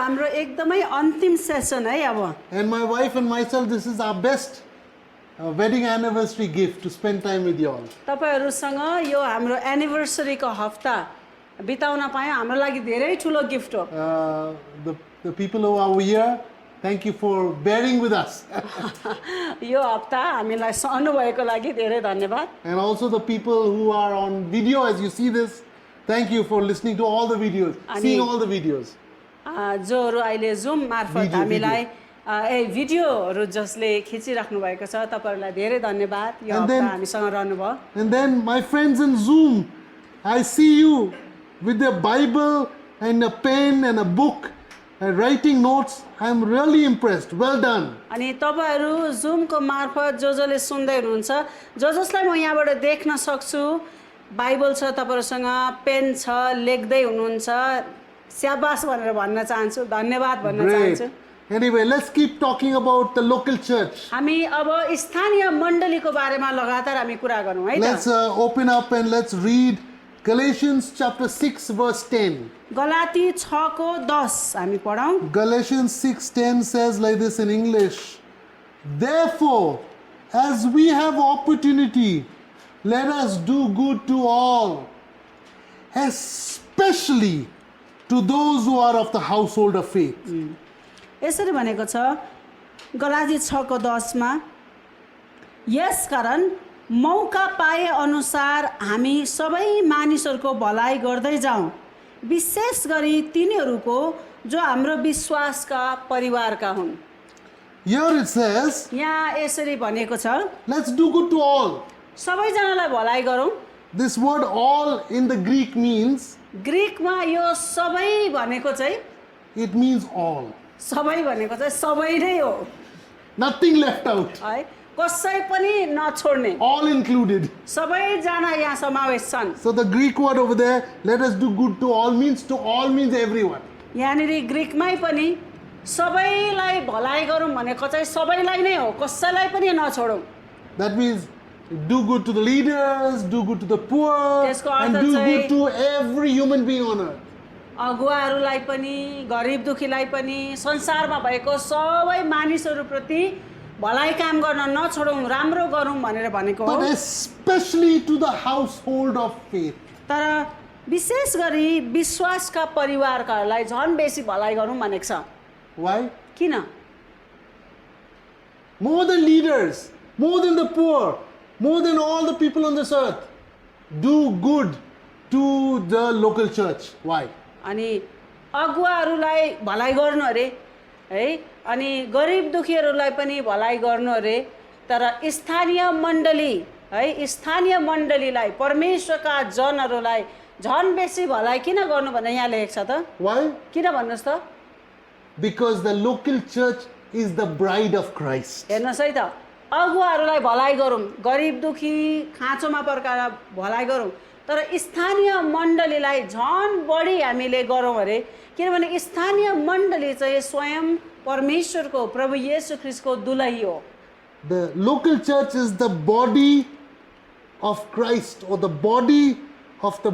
हाम्रो एकदमै अन्तिम सेसन है अब And my wife and myself, this is our best wedding anniversary gift to spend time with you all. तपाईहरुसँग यो हाम्रो एनिभर्सरीको हप्ता बिताउन पाए हाम्रो लागि धेरै ठुलो गिफ्ट हो The people who are here, thank you for bearing with us. यो हप्ता हामीलाई सहनु भएको लागि धेरै धन्यवाद And also the people who are on video as you see this, thank you for listening to all the videos, seeing all the videos. जोहरू अहिले zoom मार्फत हामीलाई भिडियोहरू जसले खिचिराख्नु भएको छ तपाईहरुलाई धेरै धन्यवाद यो And हप्ता then- हामीसँग रहनुभयो And then my friends in Zoom, I see you with a Bible and a pen and a book and writing notes. I'm really impressed. Well done. अनि तपाईहरु जुमको मार्फत जसले सुन्दै हुनुहुन्छ जसलाई म यहाँबाट देख्न सक्छु बाइबल छ तपाईहरुसँग पेन छ लेख्दै हुनुहुन्छ स्याबास भनेर भन्न चाहन्छु धन्यवाद भन्न Great. चाहन्छु Anyway, let's keep talking about the local church. हामी अब स्थानीय मण्डलीको बारेमा लगातार हामी कुरा गरौँ है Let's त open up and let's read Galatians chapter 6 verse 10. Galati 6 को 10 हामी पढौँ Galatians 6:10 says like this in English. Therefore, as we have opportunity, let us do good to all, especially to those who are of the household of faith. यसरी भनेको छ गलाती 6 को 10 मा यसकारण मौका पाए अनुसार हामी सबै मानिसहरूको भलाइ गर्दै जाउँ विशेष गरी तिनीहरूको जो हाम्रो विश्वासका परिवारका हुन् Here it says, यहाँ यसरी भनेको छ let's do good to all. सबैजनालाई भलाइ गरौँ This word all in the Greek means, ग्रीकमा यो सबै भनेको चाहिँ it means all. सबै भनेको चाहिँ सबै नै हो Nothing left out. है कसै पनि नछोड्ने All included. सबैजना यहाँ समावेश छन् So the Greek word over there, let us do good to all means everyone. यहाँनिर ग्रीकमै पनि सबैलाई भलाइ गरौँ भनेको चाहिँ सबैलाई नै हो कसैलाई पनि नछोडौँ That means do good to the leaders, do good to the poor, त्यसको and अर्थ do चाहिँ- good to every human being on earth. अगुवाहरूलाई पनि गरिब दुखीलाई पनि संसारमा भएको सबै मानिसहरूप्रति भलाइ काम गर्न नछोडौँ राम्रो गरौँ भनेर भनेको हो But especially to the household of faith. तर विशेष गरी विश्वासका परिवारकाहरूलाई झन् बेसी भलाइ गरौँ भनेको छ Why? किन More than leaders, more than the poor, more than all the people on this earth. Do good to the local church. Why? अनि अगुवाहरूलाई भलाइ गर्नु अरे है अनि गरिब दुखीहरूलाई पनि भलाइ गर्नु अरे तर स्थानीय मण्डली है स्थानीय मण्डलीलाई परमेश्वरका जनहरूलाई झन् बेसी भलाइ किन गर्नु भनेर यहाँ लेखेको छ त Why? किन भन्नुहोस् त Because the local church is the bride of Christ. हेर्नुहोस् है त अगुवाहरूलाई भलाइ गरौँ गरिब दुखी खाँचोमा पर्काएर भलाइ गरौँ तर स्थानीय मण्डलीलाई झन् बढी हामीले गरौँ अरे किनभने स्थानीय मण्डली चाहिँ स्वयं परमेश्वरको प्रभु येशू ख्रीष्टको दुलही हो The local church is the body of Christ, or the body of the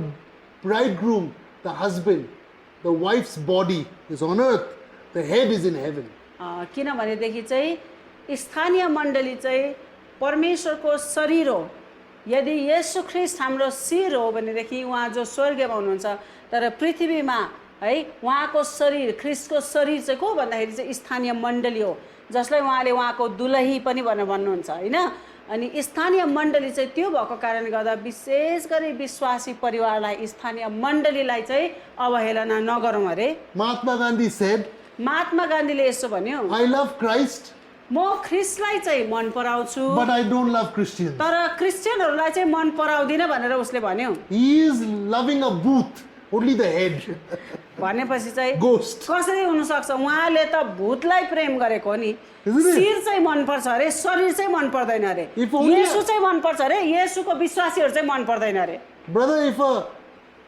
bridegroom, the husband. The wife's body is on earth, the head is in heaven. किनभनेदेखि चाहिँ स्थानीय मण्डली चाहिँ परमेश्वरको शरीर हो यदि येशू ख्रीष्ट हाम्रो शिर हो भनेदेखि उहाँ जो स्वर्गमा हुनुहुन्छ तर पृथ्वीमा है उहाँको शरीर ख्रीष्टको शरीर चाहिँ को भन्दाखेरि चाहिँ स्थानीय मण्डली हो जसलाई उहाँले उहाँको दुलही पनि भनेर भन्नुहुन्छ हैन अनि स्थानीय मण्डली चाहिँ त्यो भएको कारणले गर्दा विशेष गरी विश्वासी परिवारलाई स्थानीय मण्डलीलाई चाहिँ अवहेलना नगरौँ अरे Mahatma Gandhi said, महात्मा गान्धीले यसो भन्यो I love Christ, म ख्रीष्टलाई चाहिँ मन पराउँछु but I don't love Christians. तर क्रिस्चियनहरूलाई चाहिँ मन पराउँदिन भनेर उसले भन्यो He is loving a booth, only the head. भनेपछि चाहिँ Ghost. कसरी हुन सक्छ उहाँले त भूतलाई प्रेम गरेको हो नि Isn't it? शिर चाहिँ मन पर्छ अरे शरीर चाहिँ मन पर्दैन अरे If only- येशू चाहिँ मन पर्छ अरे येशूको विश्वासीहरू चाहिँ मन पर्दैन अरे Brother,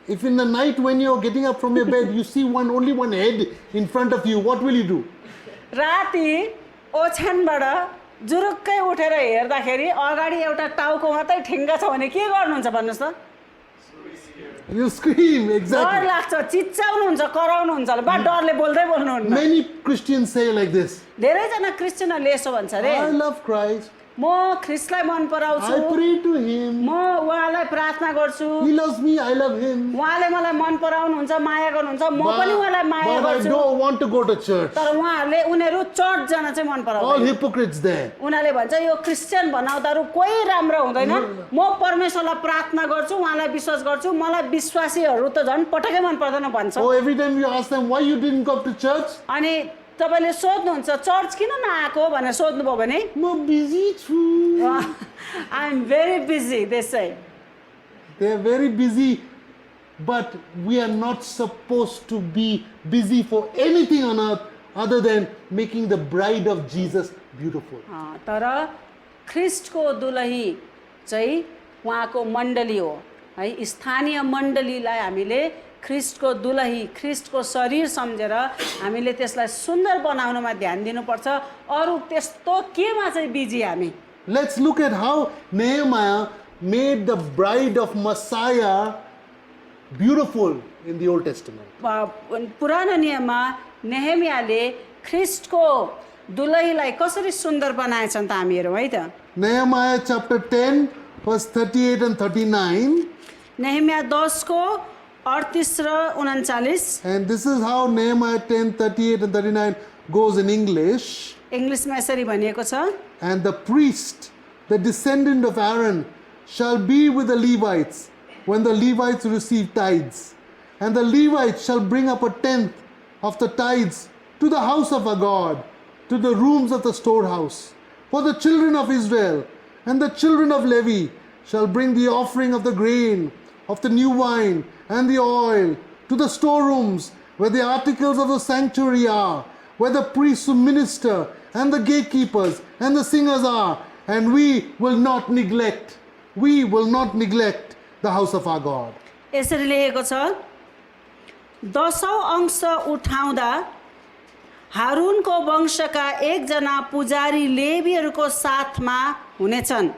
if in the night when you're getting up from your bed, you see only one head in front of you, what will you do? राति ओछ्यानबाट जुरुक्कै उठेर हेर्दाखेरि अगाडि एउटा टाउको मात्रै ठिङ्गा छ भने के गर्नुहुन्छ भन्नुहोस् त You scream, डर exactly. लाग्छ, चिच्याउनुहुन्छ, कराउनुहुन्छ होला, बा डरले बोल्दै बोल्नुहुन्न। Many Christians say like this, धेरैजना क्रिस्चियनहरूले यसो भन्छ अरे, I love Christ, म ख्रिस्टलाई मन पराउँछु, I pray to Him, म उहाँलाई प्रार्थना गर्छु, He loves me, I love Him, उहाँले मलाई मन पराउनुहुन्छ, माया गर्नुहुन्छ, म पनि उहाँलाई माया but I गर्छु। don't want to go to church. तर उनीहरू चर्च जान चाहिँ मन All पराउँदैन। hypocrites there. उनीहरूले भन्छ यो क्रिस्चियन बनाउँदाहरू कोही राम्रो हुँदैन, म परमेश्वरलाई प्रार्थना गर्छु, उहाँलाई विश्वास गर्छु, मलाई विश्वासीहरू त झन् पटक्कै मन पर्दैन भन्छ। Oh, every time you ask them why you didn't go to church, अनि तपाईँले सोध्नुहुन्छ चर्च किन नआएको भनेर सोध्नुभयो भने I'm busy too. I am very busy त्यसै। They are very busy, but we are not supposed to be busy for anything on earth other than making the bride of Jesus beautiful. तर ख्रिस्टको दुलही चाहिँ उहाँको मण्डली हो है, स्थानीय मण्डलीलाई हामीले ख्रिस्टको दुलही, ख्रिस्टको शरीर सम्झेर हामीले त्यसलाई सुन्दर बनाउनमा ध्यान दिनुपर्छ। अरू त्यस्तो केमा चाहिँ बिजी हामी। Let's look at how Nehemiah made the bride of Messiah beautiful in the Old Testament. पुरानो नियममा नेहेमियाले ख्रिस्टको दुलहीलाई कसरी सुन्दर बनाएछन् त हामी हेरौँ है त। Nehemiah chapter 10, verse 38 and 39. नेहेमिया 10 को 38 र 39। And this is how Nehemiah 10, 38 and 39 goes in English. इङ्ग्लिसमा यसरी भनिएको छ, And the priest, the descendant of Aaron, shall be with the Levites when the Levites receive tithes. And the Levites shall bring up a tenth of the tithes to the house of our God, to the rooms of the storehouse. For the children of Israel and the children of Levi shall bring the offering of the grain, of the new wine, and the oil to the storerooms where the articles of the sanctuary are, where the priests who minister and the gatekeepers and the singers are, and we will not neglect the house of our God. यसरी लेखेको छ, 10औं अंश उठाउँदा हारुनको वंशका एकजना पुजारी लेवीहरूको साथमा हुनेछन्।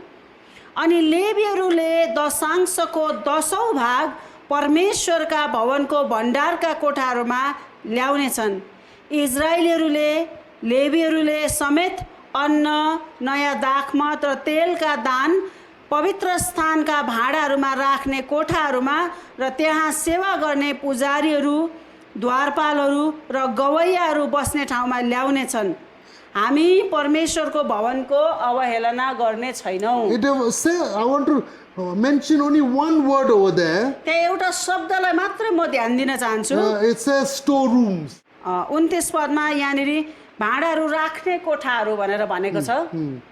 अनि लेवीहरूले दशांशको 10औं भाग परमेश्वरका भवनको भण्डारका कोठाहरूमा ल्याउनेछन्। इजरायलीहरूले लेवीहरूले समेत अन्न, नयाँ दाखमत र तेलका दान पवित्र स्थानका भाँडाहरूमा राख्ने कोठाहरूमा र त्यहाँ सेवा गर्ने पुजारीहरू, द्वारपालहरू र गवैयाहरू बस्ने ठाउँमा ल्याउनेछन्। हामी परमेश्वरको भवनको अवहेलना गर्ने छैनौँ। I want to mention only one word over there. त्यहाँ एउटा शब्दलाई मात्र म ध्यान दिन चाहन्छु। It says storerooms. 29 पदमा यहाँनिर भाँडाहरू राख्ने कोठाहरू भनेर भनेको छ।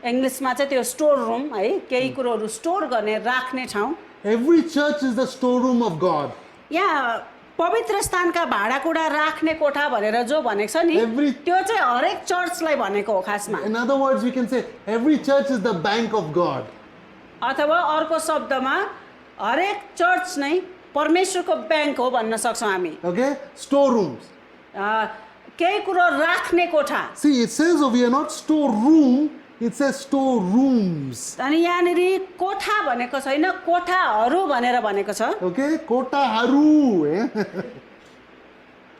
इङ्ग्लिसमा चाहिँ त्यो स्टोर रुम है, केही कुरोहरू स्टोर गर्ने राख्ने ठाउँ। Every church is the storeroom of God. यहाँ पवित्र स्थानका भाँडाकुँडा राख्ने कोठा भनेर जो भनेको छ नि, त्यो चाहिँ हरेक चर्चलाई भनेको हो खासमा। In other words, we can say every church is the bank of God. अथवा अर्को शब्दमा हरेक चर्च नै परमेश्वरको ब्याङ्क हो भन्न सक्छौँ हामी। Okay? Storerooms. केही कुरो राख्ने कोठा। See, it says over here not storeroom, it says storerooms. अनि यहाँनिर कोठा भनेको छैन, कोठाहरू भनेर भनेको छ। Okay? Kota haru.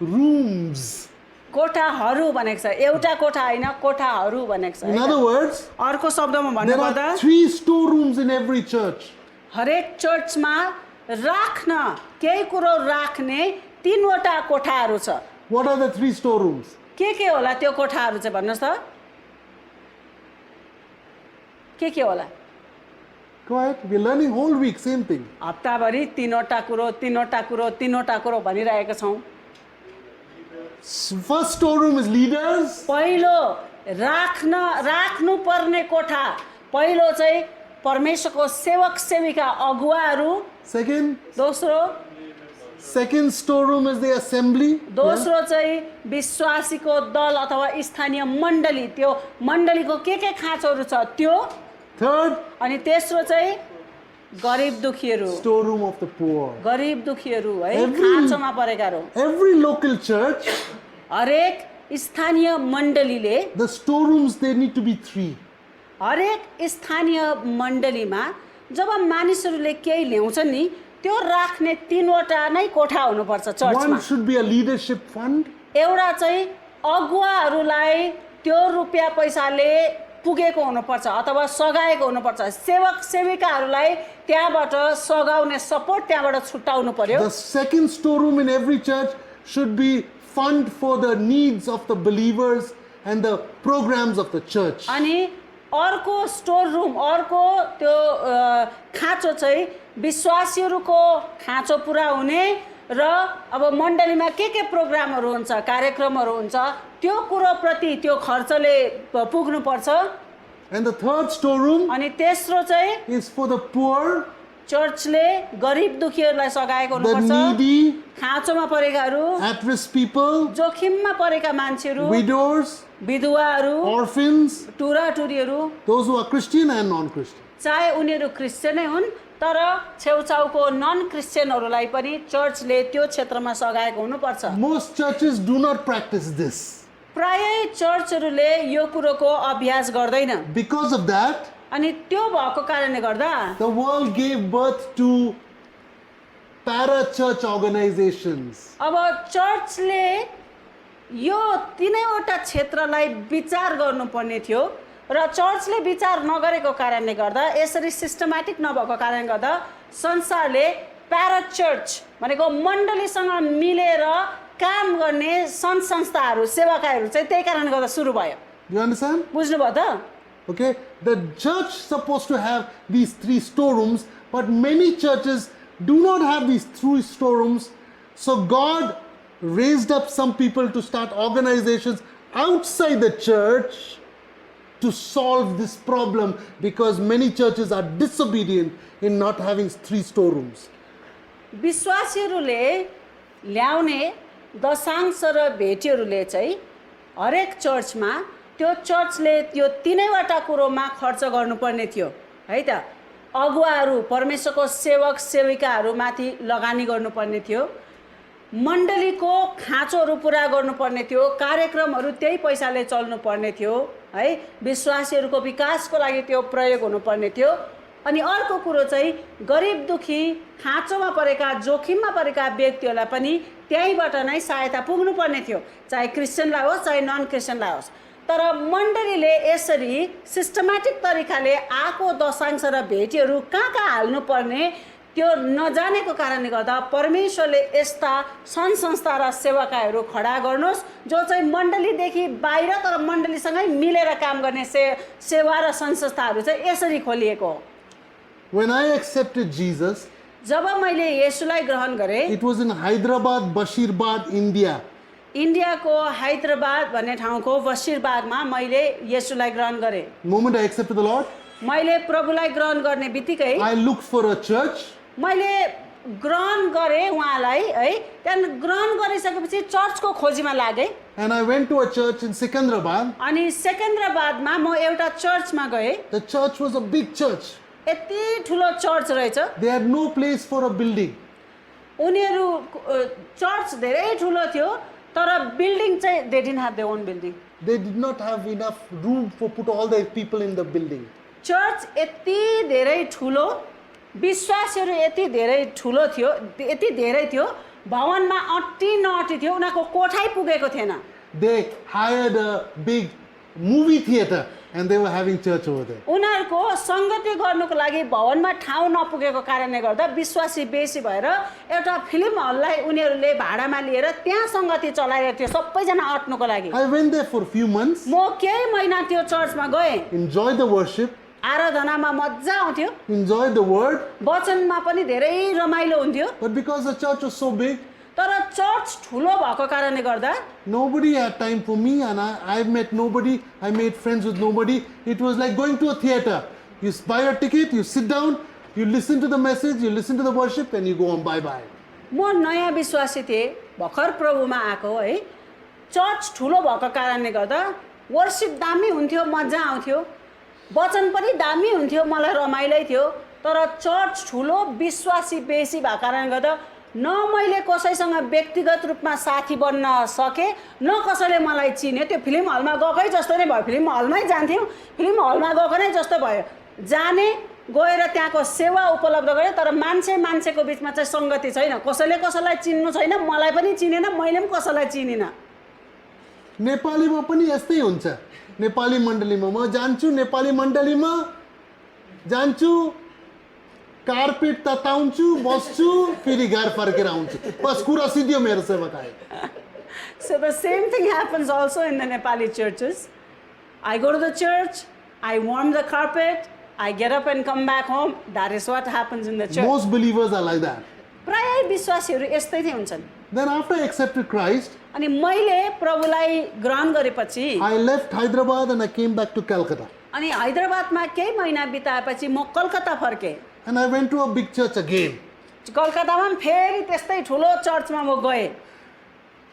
Rooms. कोठाहरू भनेको छ, एउटा कोठा होइन, कोठाहरू भनेको छ। In other words, अर्को शब्दमा there भन्नुपर्दा are 3 storerooms in every church. हरेक चर्चमा राख्न, केही कुरो राख्ने 3वटा कोठाहरू छ। What are the 3 storerooms? के होला त्यो कोठाहरू चाहिँ भन्नुहोस् त, के होला? Quiet. We're learning whole week, same thing. हप्ताभरि 3वटा कुरो भनिरहेका छौँ। First storeroom is leaders. पहिलो राख्नु पर्ने कोठा, पहिलो चाहिँ परमेश्वरको सेवक सेविका अगुवाहरू। Second storeroom is the assembly. दोस्रो चाहिँ विश्वासीको दल अथवा स्थानीय मण्डली, त्यो मण्डलीको के खाँचोहरू छ त्यो। Third, अनि तेस्रो चाहिँ गरिब दुखीहरू, storeroom of the poor. गरिब दुखीहरू है, खाँचोमा परेकाहरू। Every local church, हरेक स्थानीय मण्डलीले, the storerooms, they need to be 3. हरेक स्थानीय मण्डलीमा जब मानिसहरूले केही ल्याउँछन् नि, त्यो राख्ने 3वटा नै कोठा हुनुपर्छ चर्चमा। One should be a leadership fund. एउटा चाहिँ अगुवाहरूलाई त्यो रुपियाँ पैसाले पुगेको हुनुपर्छ अथवा सघाएको हुनुपर्छ। सेवक सेविकाहरूलाई त्यहाँबाट सघाउने सपोर्ट त्यहाँबाट छुट्याउनु पर्यो। The second storeroom in every church should be fund for the needs of the believers and the programs of the church. अनि अर्को स्टोर रुम अर्को त्यो खाँचो चाहिँ विश्वासीहरूको खाँचो पुरा हुने र अब मण्डलीमा के प्रोग्रामहरू हुन्छ कार्यक्रमहरू हुन्छ त्यो कुरोप्रति त्यो खर्चले पुग्नुपर्छ। And the third storeroom अनि तेस्रो चाहिँ is for the poor, चर्चले गरिब दुखीहरूलाई सघाएको the हुनुपर्छ। needy, खाँचोमा परेकाहरू, at-risk people, जोखिममा परेका मान्छेहरू, widows, विधवाहरू, orphans, टुराटुरीहरू, those who are Christian and non-Christian. चाहे उनीहरू क्रिस्चियनै हुन् तर छेउछाउको नन क्रिस्चियनहरूलाई पनि चर्चले त्यो क्षेत्रमा सघाएको हुनुपर्छ। Most churches do not practice this. प्रायै चर्चहरूले यो कुरोको अभ्यास गर्दैन। Because of that, अनि त्यो भएको कारणले गर्दा the world gave birth to para-church organizations. अब चर्चले यो 3वटा क्षेत्रलाई विचार गर्नुपर्ने थियो र चर्चले विचार नगरेको कारणले गर्दा यसरी सिस्टमेटिक नभएको कारणले गर्दा संसारले प्यारा चर्च भनेको मण्डलीसँग मिलेर काम गर्ने सङ्घ संस्थाहरू सेवाकाहरू चाहिँ त्यही कारणले गर्दा सुरु भयो। You understand? बुझ्नुभयो त? Okay, the church supposed to have these 3 storerooms, but many churches do not have these 3 storerooms. So God raised up some people to start organizations outside the church to solve this problem, because many churches are disobedient in not having 3 storerooms. विश्वासीहरूले ल्याउने दशांश र भेटीहरूले चाहिँ हरेक चर्चमा त्यो चर्चले त्यो 3वटा कुरोमा खर्च गर्नुपर्ने थियो है त। अगुवाहरू परमेश्वरको सेवक सेविकाहरूमाथि लगानी गर्नुपर्ने थियो, मण्डलीको खाँचोहरू पुरा गर्नुपर्ने थियो, कार्यक्रमहरू त्यही पैसाले चल्नुपर्ने थियो है, विश्वासीहरूको विकासको लागि त्यो प्रयोग हुनुपर्ने थियो। अनि अर्को कुरो चाहिँ गरिब दुखी खाँचोमा परेका जोखिममा परेका व्यक्तिहरूलाई पनि त्यहीँबाट नै सहायता पुग्नुपर्ने थियो, चाहे क्रिस्चियनलाई होस् चाहे नन क्रिस्चियनलाई होस्। तर मण्डलीले यसरी सिस्टमेटिक तरिकाले आएको दशांश र भेटीहरू कहाँ हाल्नुपर्ने त्यो नजानेको कारणले गर्दा परमेश्वरले यस्ता सङ्घ संस्था र सेवाकाहरू खडा गर्नुहोस् जो चाहिँ मण्डलीदेखि बाहिर तर मण्डलीसँगै मिलेर काम गर्ने सेवा र सङ्घ संस्थाहरू चाहिँ यसरी खोलिएको हो। When I accepted Jesus, जब मैले येशूलाई ग्रहण गरेँ, it was in Hyderabad, Bashirbad, India. इन्डियाको हैदराबाद भन्ने ठाउँको बसिरबागमा मैले येशूलाई ग्रहण गरेँ। The moment I accepted the Lord, मैले प्रभुलाई ग्रहण गर्ने बित्तिकै I looked for a church. मैले ग्रहण गरेँ उहाँलाई है। त्यहाँदेखि ग्रहण गरिसकेपछि चर्चको खोजीमा लागेँ And I went to a church in Secunderabad. अनि सेकेन्द्राबादमा म एउटा चर्चमा गएँ। The church was a big church. यति ठुलो चर्च रहेछ। They had no place for a building. उनीहरू चर्च धेरै ठुलो थियो तर बिल्डिङ चाहिँ they didn't have their own building. They did not have enough room for put all the people in the building. Church यति धेरै ठुलो, विश्वासीहरू यति धेरै ठुलो थियो, यति धेरै थियो, भवनमा अट्टी नअट्टी थियो, उनीहरूको कोठै पुगेको थिएन। They hired a big movie theater and they were having church over there. उनीहरूको सङ्गति गर्नुको लागि भवनमा ठाउँ नपुगेको कारणले गर्दा विश्वासी बेसी भएर एउटा फिल्म हललाई उनीहरूले भाडामा लिएर त्यहाँ सङ्गति चलाइरहेको थियो सबैजना अट्नुको लागि। I went there for a few months, म केही महिना त्यो चर्चमा गएँ, enjoyed the worship, आराधनामा मजा आउँथ्यो, enjoyed the word, वचनमा पनि धेरै रमाइलो हुन्थ्यो। but because the church was so big, तर चर्च ठुलो भएको कारणले गर्दा nobody had time for me, and I met nobody. I made friends with nobody. It was like going to a theater. You buy a ticket, you sit down, you listen to the message, you listen to the worship, and you go on bye-bye. म नयाँ विश्वासी थिएँ, भर्खर प्रभुमा आएको है। Church ठुलो भएको कारणले गर्दा वर्शिप दामी हुन्थ्यो, मजा आउँथ्यो, वचन पनि दामी हुन्थ्यो, मलाई रमाइलै थियो। तर चर्च ठुलो, विश्वासी बेसी भएको कारणले गर्दा न मैले कसैसँग व्यक्तिगत रूपमा साथी बन्न सकेँ, न कसैले मलाई चिन्यो। त्यो फिल्म हलमा गएकै जस्तो नै भयो, फिल्म हलमै जान्थ्यौँ, फिल्म हलमा गएको नै जस्तो भयो, जाने गएर त्यहाँको सेवा उपलब्ध गरे तर मान्छेको बिचमा चाहिँ सङ्गति छैन कसैले कसैलाई चिन्नु छैन मलाई पनि चिनेन मैले पनि कसैलाई चिनिनँ नेपालीमा पनि यस्तै हुन्छ नेपाली मण्डलीमा म जान्छु नेपाली मण्डलीमा जान्छु कार्पेट तताउँछु बस्छु फेरि घर फर्केर आउँछु बस कुरा सिद्धियो मेरो सेवाकाई So the same thing happens also in the Nepali churches. I go to the church, I warm the carpet, I get up and come back home. That is what happens in the church. Most believers are like that. प्राय विश्वासीहरू यस्तै नै हुन्छन् Then after I accepted Christ, अनि मैले प्रभुलाई ग्रहण गरेपछि I left Hyderabad and I came back to Calcutta. अनि हैदराबादमा केही महिना बिताएपछि म Calcutta फर्केँ And I went to a big church again. कलकत्तामा पनि फेरि त्यस्तै ठुलो चर्चमा म गएँ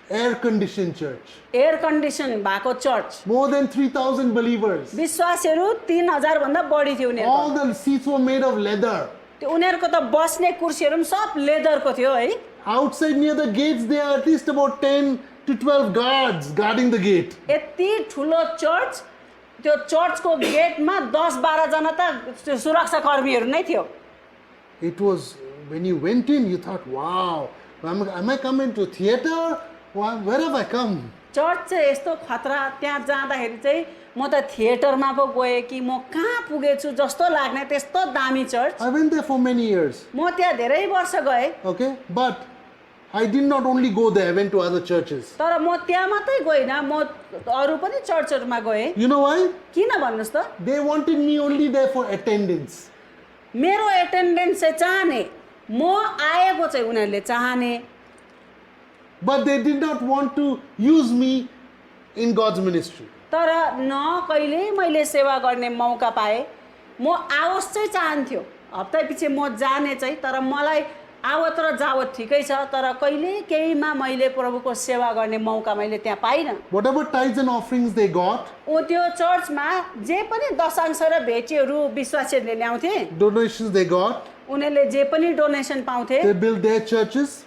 Air-conditioned church. एयर कन्डिसन भएको चर्च More than 3,000 believers. विश्वासीहरू 3000 भन्दा बढी थियो उनीहरूको All the seats were made of leather. त्यो उनीहरूको त बस्ने कुर्सीहरू पनि सब लेदरको थियो है Outside near the gates, there are at least about 10 to 12 guards guarding the gate. यति ठुलो चर्च त्यो चर्चको गेटमा 10-12 जना त सुरक्षा कर्मीहरू नै थियो It was, when you went in, you thought, wow, am I coming to theater? Where have I come? Church चाहिँ यस्तो खतरा त्यहाँ जाँदाखेरि चाहिँ म त थिएटरमा पो गएँ कि म कहाँ पुगेछु जस्तो लाग्ने त्यस्तो दामी church I went there for many years. म त्यहाँ धेरै वर्ष गएँ Okay, but I did not only go there, I went to other churches. तर म त्यहाँ मात्रै गइनँ म अरू पनि चर्चहरूमा गएँ You know why? किन भन्नुहोस् त They wanted me only there for attendance. मेरो एटेन्डेन्स चाहिँ चाहने म आएको चाहिँ उनीहरूले चाहने But they did not want to use me in God's ministry. तर न कहिले मैले सेवा गर्ने मौका पाएँ म आवोस् चाहिँ चाहन्थ्यो हप्तापछि म जाने चाहिँ तर मलाई आवत र जावत ठिकै छ तर कहिले केहीमा मैले प्रभुको सेवा गर्ने मौका मैले त्यहाँ पाइनँ Whatever tithes and offerings they got, त्यो चर्चमा जे पनि दशांश र भेटीहरू विश्वासीहरूले ल्याउँथे donations they got, उनीहरूले जे पनि डोनेसन पाउँथे they built their churches,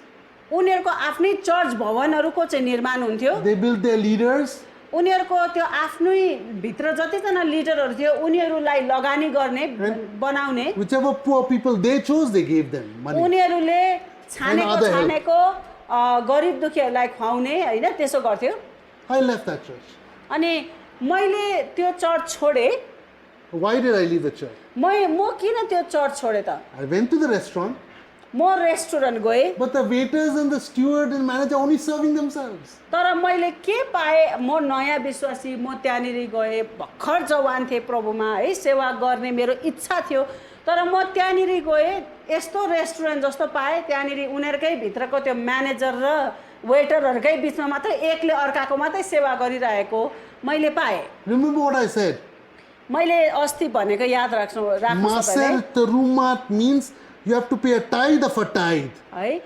उनीहरूको आफ्नै चर्च भवनहरूको चाहिँ निर्माण हुन्थ्यो they built their leaders, उनीहरूको त्यो आफ्नै भित्र जतिजना लिडरहरू थियो उनीहरूलाई लगानी गर्ने बनाउने whichever poor people they chose, they gave them money. उनीहरूले And other help. छानेको गरिब दुखीहरूलाई खुवाउने होइन त्यसो गर्थ्यो I left that church. अनि मैले त्यो चर्च छोडेँ Why did I leave the church? म किन त्यो चर्च छोडेँ त I went to the restaurant, म रेस्टुरेन्ट गएँ but the waiters and the steward and manager only serving themselves. तर मैले के पाएँ म नयाँ विश्वासी म त्यहाँनिर गएँ भर्खर जवान थिएँ प्रभुमा है सेवा गर्ने मेरो इच्छा थियो तर म त्यहाँनिर गएँ यस्तो रेस्टुरेन्ट जस्तो पाएँ त्यहाँनिर उनीहरूकै भित्रको त्यो म्यानेजर र वेटरहरूकै बिचमा मात्रै एकले अर्काको मात्रै सेवा गरिरहेको मैले पाएँ Remember what I said? मैले अस्ति भनेको याद राख्नु Maser terumat means you have to pay a tithe of a tithe. है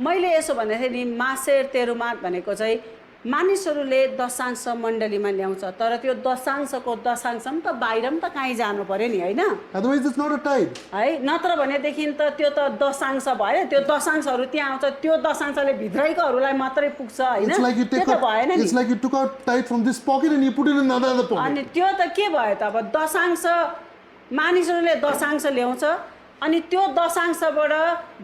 मैले यसो भन्दै थिएँ नि मासेर तेरुमात भनेको चाहिँ मानिसहरूले दशांश मण्डलीमा ल्याउँछ तर त्यो दशांशको दशांश पनि त बाहिर पनि त कहीँ जानु पर्यो नि होइन Otherwise, it's not a tithe. है नत्र भनेदेखि त त्यो त दशांश भयो त्यो दशांशहरू त्यहाँ आउँछ त्यो दशांशले भित्रैकोहरूलाई मात्रै पुग्छ होइन It's like you त्यो take त out, भएन नि it's like you took out tithe from this pocket and you put it in another pocket. अनि त्यो त के भयो त अब दशांश मानिसहरूले दशांश ल्याउँछ अनि त्यो दशांशबाट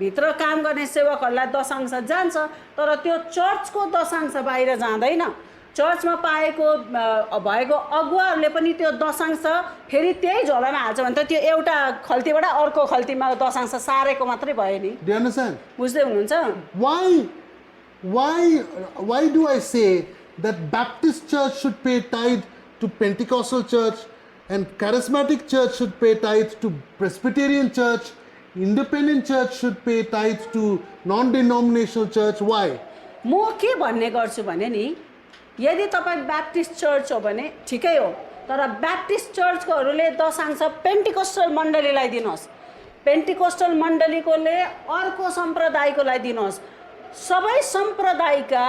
भित्र काम गर्ने सेवकहरूलाई दशांश जान्छ तर त्यो चर्चको दशांश बाहिर जाँदैन चर्चमा पाएको भएको अगुवाहरूले पनि त्यो दशांश फेरि त्यही झोलामा हाल्छ भने त त्यो एउटा खल्तीबाट अर्को खल्तीमा दशांश सारेको मात्रै भयो नि Do you understand? बुझ्दै हुनुहुन्छ Why do I say that Baptist church should pay tithe to Pentecostal church and charismatic church should pay tithe to Presbyterian church, independent church should pay tithe to non-denominational church? Why? म के भन्ने गर्छु भने नि यदि तपाईँ Baptist church हो भने ठिकै हो तर ब्याप्टिस्ट चर्चकोहरूले दशांश पेन्टिकोस्टल मण्डलीलाई दिनुहोस् पेन्टिकोस्टल मण्डलीकोले अर्को सम्प्रदायकोलाई दिनुहोस् सबै सम्प्रदायका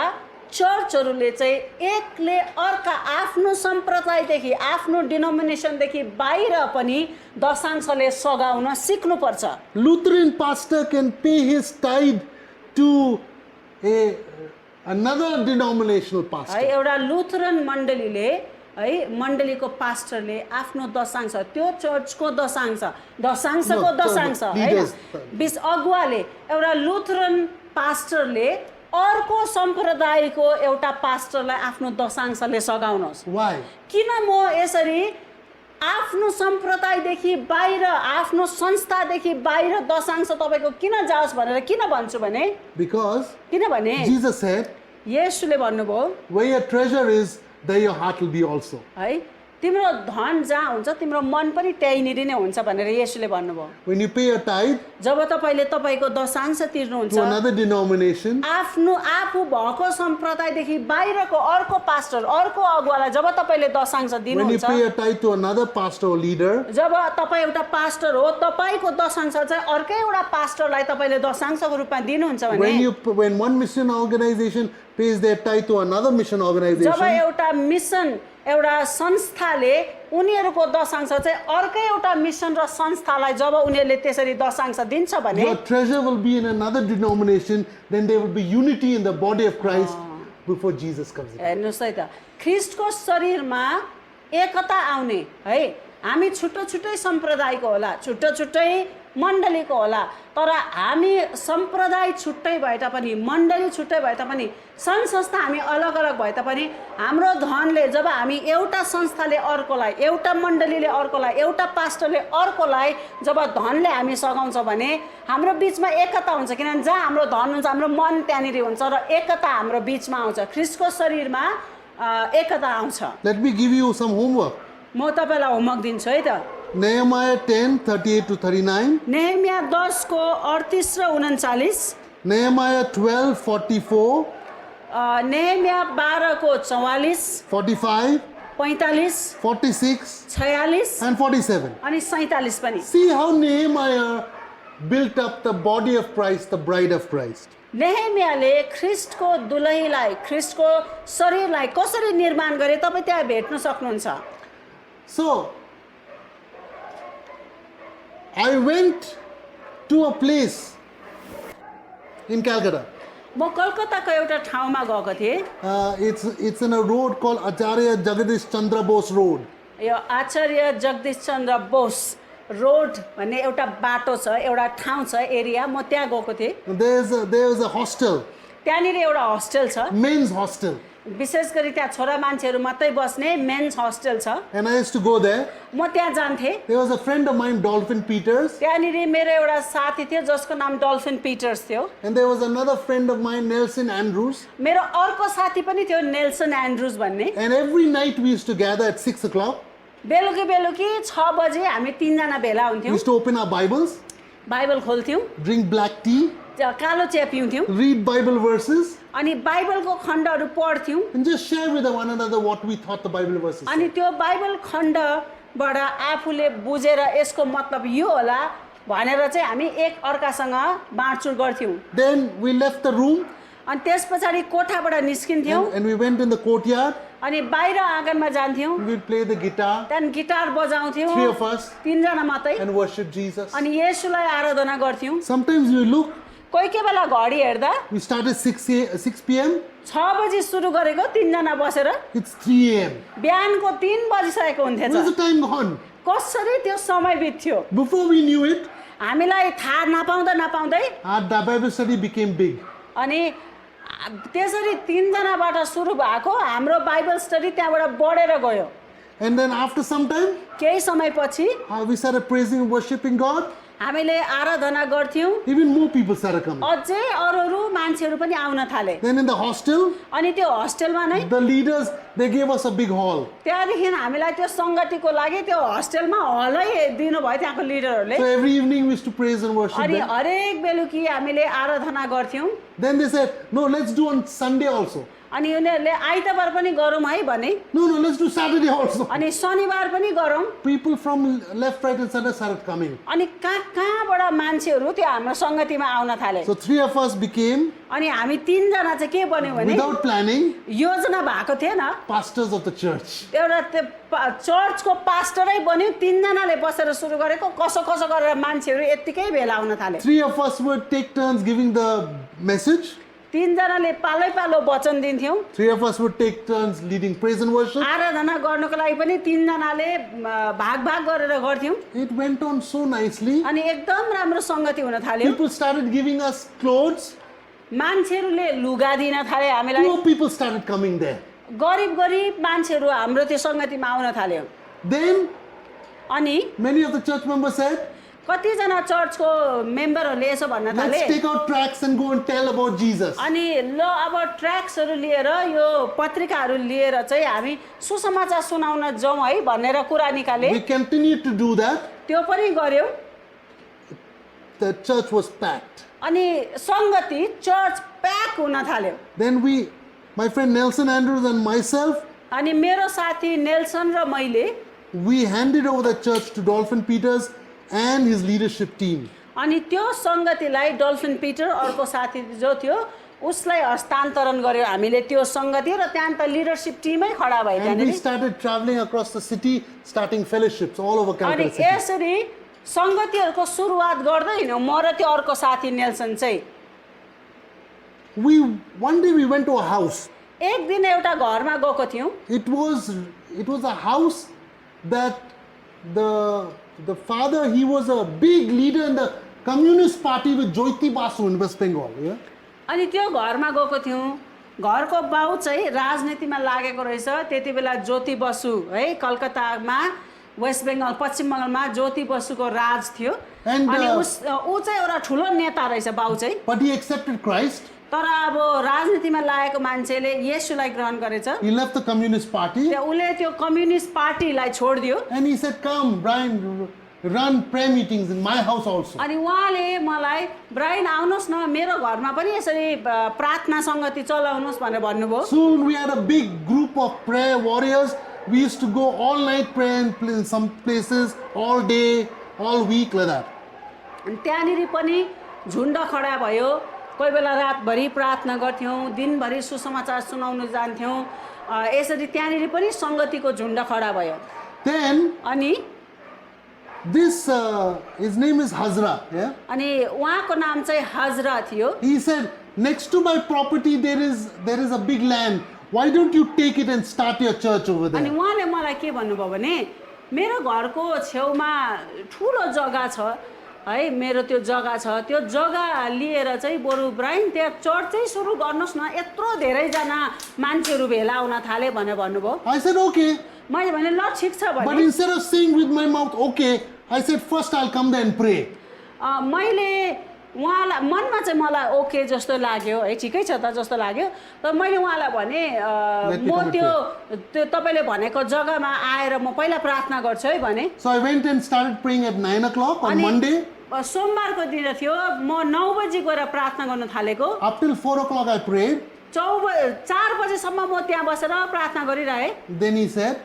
चर्चहरूले चाहिँ एकले अर्का आफ्नो सम्प्रदायदेखि आफ्नो डिनोमिनेसनदेखि बाहिर पनि दशांशले सघाउन सिक्नुपर्छ Lutheran pastor can pay his tithe to another denominational pastor. है एउटा लुथरन मण्डलीले है मण्डलीको पास्टरले आफ्नो दशांश त्यो चर्चको दशांशको No, दशांश the हैन leaders. बिस अगुवाले एउटा लुथरन पास्टरले अर्को सम्प्रदायको एउटा पास्टरलाई आफ्नो दशांशले सघाउनुहोस् Why? किन म यसरी आफ्नो सम्प्रदायदेखि बाहिर आफ्नो संस्थादेखि बाहिर दशांश तपाईको किन जाओस् भनेर किन भन्छु भने Because किनभने Jesus said, येशूले भन्नुभयो where your treasure is, there your heart will be also. है तिम्रो धन जहाँ हुन्छ तिम्रो मन पनि त्यहीँनिर नै हुन्छ भनेर येशूले भन्नुभयो When you pay a tithe जब तपाईले तपाईको दशांश तिर्नुहुन्छ to another denomination, आफ्नो आफू भएको सम्प्रदायदेखि बाहिरको अर्को पास्टर अर्को अगुवालाई जब तपाईले दशांश when you दिनुहुन्छ pay a tithe to another pastor or leader, जब तपाईँ एउटा पास्टर हो तपाईको दशांश चाहिँ अर्कै एउटा पास्टरलाई तपाईले दशांशको रूपमा दिनुहुन्छ भने when one mission organization pays their tithe to another mission जब organization, एउटा मिसन एउटा संस्थाले उनीहरूको दशांश चाहिँ अर्कै एउटा मिसन र संस्थालाई जब उनीहरूले त्यसरी दशांश दिन्छ भने your treasure will be in another denomination, then there will be unity in the body of Christ before Jesus comes in. हेर्नुहोस् है त ख्रिस्टको शरीरमा एकता आउने है हामी छुट्टो छुट्टै सम्प्रदायको होला छुट्टो छुट्टै मण्डलीको होला तर हामी सम्प्रदाय छुट्टै भए तापनि मण्डली छुट्टै भए तापनि सङ्घ संस्था हामी अलग अलग भए तापनि हाम्रो धनले जब हामी एउटा संस्थाले अर्कोलाई एउटा मण्डलीले अर्कोलाई एउटा पास्टरले अर्कोलाई जब धनले हामी सघाउँछ भने हाम्रो बिचमा एकता हुन्छ किनभने जहाँ हाम्रो धन हुन्छ हाम्रो मन त्यहाँनिर हुन्छ र एकता हाम्रो बिचमा आउँछ ख्रिस्टको शरीरमा एकता आउँछ Let me give you some homework. म तपाईलाई होमवर्क दिन्छु है त Nehemiah 10, 38 to 39. नेहेमिया 10 को 38 र 39 Nehemiah 12, 44, नेहेमिया 12 को 44 45, 45 46, 46 and 47. अनि 47 पनि See how Nehemiah built up the body of Christ, the bride of Christ. नेहेमियाले ख्रिस्टको दुलहीलाई ख्रिस्टको शरीरलाई कसरी निर्माण गरे तपाई त्यहाँ भेट्न सक्नुहुन्छ So, I went to a place in Calcutta. म कलकत्ताको एउटा ठाउँमा गएको थिएँ It's in a road called Acharya Jagadish Chandra Bose Road. यो आचार्य जगदीश चन्द्र बोस रोड भन्ने एउटा बाटो छ एउटा ठाउँ छ एरिया म त्यहाँ गएको थिएँ There's a hostel, त्यहाँनिर एउटा हस्टेल छ men's hostel, विशेष गरी त्यहाँ छोरा मान्छेहरू मात्रै बस्ने मेन्स हस्टेल छ and I used to go there. म त्यहाँ जान्थेँ There was a friend of mine, Dolphin Peters, त्यहाँनिर मेरो एउटा साथी थियो जसको नाम डल्फिन पिटर्स थियो and there was another friend of mine, Nelson Andrews. मेरो अर्को साथी पनि थियो नेल्सन एन्ड्रुज भन्ने And every night we used to gather at 6 o'clock. बेलुकी बेलुकी 6 बजे हामी तीनजना भेला We हुन्थ्यौँ used to open our Bibles, Bible खोल्थ्यौँ drink black tea, कालो चिया पिउँथ्यौँ read Bible verses, अनि बाइबलको खण्डहरू पढ्थ्यौँ and just share with one another what we thought the Bible verses अनि said. त्यो बाइबल खण्डबाट आफूले बुझेर यसको मतलब यो होला भनेर चाहिँ हामी एक अर्कासँग बाँडचुँड गर्थ्यौँ Then we left the room अनि त्यस पछाडि कोठाबाट निस्किन्थ्यौँ and we went in the courtyard. अनि बाहिर आँगनमा जान्थ्यौँ We'd play the guitar, त्यहाँदेखि गिटार बजाउँथ्यौँ 3 of us, तीनजना मात्रै and worship Jesus. अनि येशूलाई आराधना गर्थ्यौँ Sometimes we look, कोही कोही बेला घडी हेर्दा we started 6 p.m., 6 बजी सुरु गरेको तीनजना बसेर it's 3 a.m. बिहानको 3 बजिसकेको Where's हुन्थ्यो the time gone? कसरी त्यो समय बित्थ्यो Before we knew it, हामीलाई थाहा नपाउँदै our Bible study became big. अनि त्यसरी तीनजनाबाट सुरु भएको हाम्रो बाइबल स्टडी त्यहाँबाट बढेर गयो And then after some time, केही समयपछि we started praising and worshiping God. हामीले आराधना गर्थ्यौँ Even more people started coming. अझै अरू मान्छेहरू पनि आउन थाले Then in the hostel, अनि त्यो हस्टेलमा नै the leaders, they gave us a big hall. त्यहाँदेखि हामीलाई त्यो सङ्गतिको लागि त्यो हस्टेलमा हलै दिनुभयो त्यहाँको लिडरहरूले So every evening we used to praise and worship अनि them. हरेक बेलुकी हामीले आराधना गर्थ्यौँ Then they said, no, let's do on Sunday also. अनि उनीहरूले आइतबार पनि गरौँ है भने No, let's do Saturday also. अनि शनिबार पनि गरौँ People from left, right and center started coming. अनि कहाँबाट मान्छेहरू त्यो हाम्रो सङ्गतिमा आउन थाले So 3 of us became, अनि हामी तीनजना चाहिँ के बन्यौँ भने without planning, योजना भएको थिएन pastors of the church. एउटा त्यो चर्चको पास्टरै बन्यो तीनजनाले बसेर सुरु गरेको कसो कसो गरेर मान्छेहरू यत्तिकै भेला आउन थाले 3 of us would take turns giving the message. तीनजनाले पालै पालो वचन दिन्थ्यौँ 3 of us would take turns leading praise and worship. आराधना गर्नको लागि पनि तीनजनाले भाग भाग गरेर गर्थ्यौँ It went on so nicely. अनि एकदम राम्रो सङ्गति हुन थाल्यो People started giving us clothes. मान्छेहरूले लुगा दिन थाले हामीलाई Poor people started coming there. गरिब गरिब मान्छेहरू हाम्रो त्यो सङ्गतिमा आउन थाल्यो Then अनि many of the church members said, कतिजना चर्चको मेम्बरहरूले यसो भन्न थाले let's take out tracts and go and tell about Jesus. अनि ल अब ट्र्याक्सहरू लिएर यो पत्रिकाहरू लिएर चाहिँ हामी सुसमाचार सुनाउन जाउँ है भनेर कुरा निकाले We continued to do that. त्यो पनि गर्यो The church was packed. अनि सङ्गति चर्च प्याक हुन थाल्यो Then my friend Nelson Andrews and myself, अनि मेरो साथी नेल्सन र मैले we handed over the church to Dolphin Peters and his leadership team. अनि त्यो सङ्गतिलाई डल्फिन पिटर अर्को साथी जो थियो उसलाई हस्तान्तरण गर्यो हामीले त्यो सङ्गति र त्यहाँ त लिडरसिप टिमै खडा भयो And we त्यहाँनिर started traveling across the city, starting fellowships all over अनि Calcutta city. यसरी सङ्गतिहरूको सुरुवात गर्दै हिँड्यौँ म र त्यो अर्को साथी नेल्सन चाहिँ One day we went to a house. एक दिन एउटा घरमा गएको थियौँ It was a house that the father, he was a big leader in the Communist Party with Jyoti Basu in West Bengal. Yeah? अनि त्यो घरमा गएको थियौँ घरको बाउ चाहिँ राजनीतिमा लागेको रहेछ त्यति बेला ज्योति बसु है कलकत्तामा वेस्ट बेङ्गल पश्चिम बङ्गालमा ज्योति बसुको राज थियो And, अनि ऊ चाहिँ एउटा ठुलो नेता रहेछ बाउ चाहिँ But he accepted Christ. तर अब राजनीतिमा लागेको मान्छेले येशूलाई ग्रहण गरेछ He left the Communist Party उसले त्यो कम्युनिस्ट पार्टीलाई छोडिदियो and he said, come, Brian, run prayer meetings in my house also. अनि उहाँले मलाई ब्राइन आउनुहोस् न मेरो घरमा पनि यसरी प्रार्थना सङ्गति चलाउनुहोस् भनेर भन्नुभयो Soon we had a big group of prayer warriors. We used to go all night prayer in some places, all day, all week like that. अनि त्यहाँनिर पनि झुन्ड खडा भयो कोही बेला रातभरि प्रार्थना गर्थ्यौँ दिनभरि सुसमाचार सुनाउन जान्थ्यौँ यसरी त्यहाँनिर पनि सङ्गतिको झुन्ड खडा भयो Then अनि his name is Hazra. Yeah. अनि उहाँको नाम चाहिँ हजरा थियो He said, next to my property there is a big land. Why don't you take it and start your church over अनि there? उहाँले मलाई के भन्नुभयो भने मेरो घरको छेउमा ठुलो जग्गा छ है मेरो त्यो जग्गा छ त्यो जग्गा लिएर चाहिँ बरु ब्राइन त्यहाँ चर्च चाहिँ सुरु गर्नुहोस् न यत्रो धेरैजना मान्छेहरू भेला हुन थाले भनेर भन्नुभयो I said, okay. मैले भने ल ठिक छ But भने instead of saying with my mouth, okay, I said, first I'll come there and pray. मैले उहाँलाई मनमा चाहिँ मलाई ओके जस्तो लाग्यो है ठिकै छ त जस्तो लाग्यो तर मैले उहाँलाई भने म त्यो तपाईँले भनेको जग्गामा आएर म पहिला प्रार्थना गर्छु है भने So I went and started praying at 9 o'clock on Monday. सोमबारको दिन थियो म 9 बजी गएर प्रार्थना गर्न थालेको Up till 4 o'clock I prayed. 4 बजेसम्म म त्यहाँ बसेर प्रार्थना गरिरहेँ Then he said,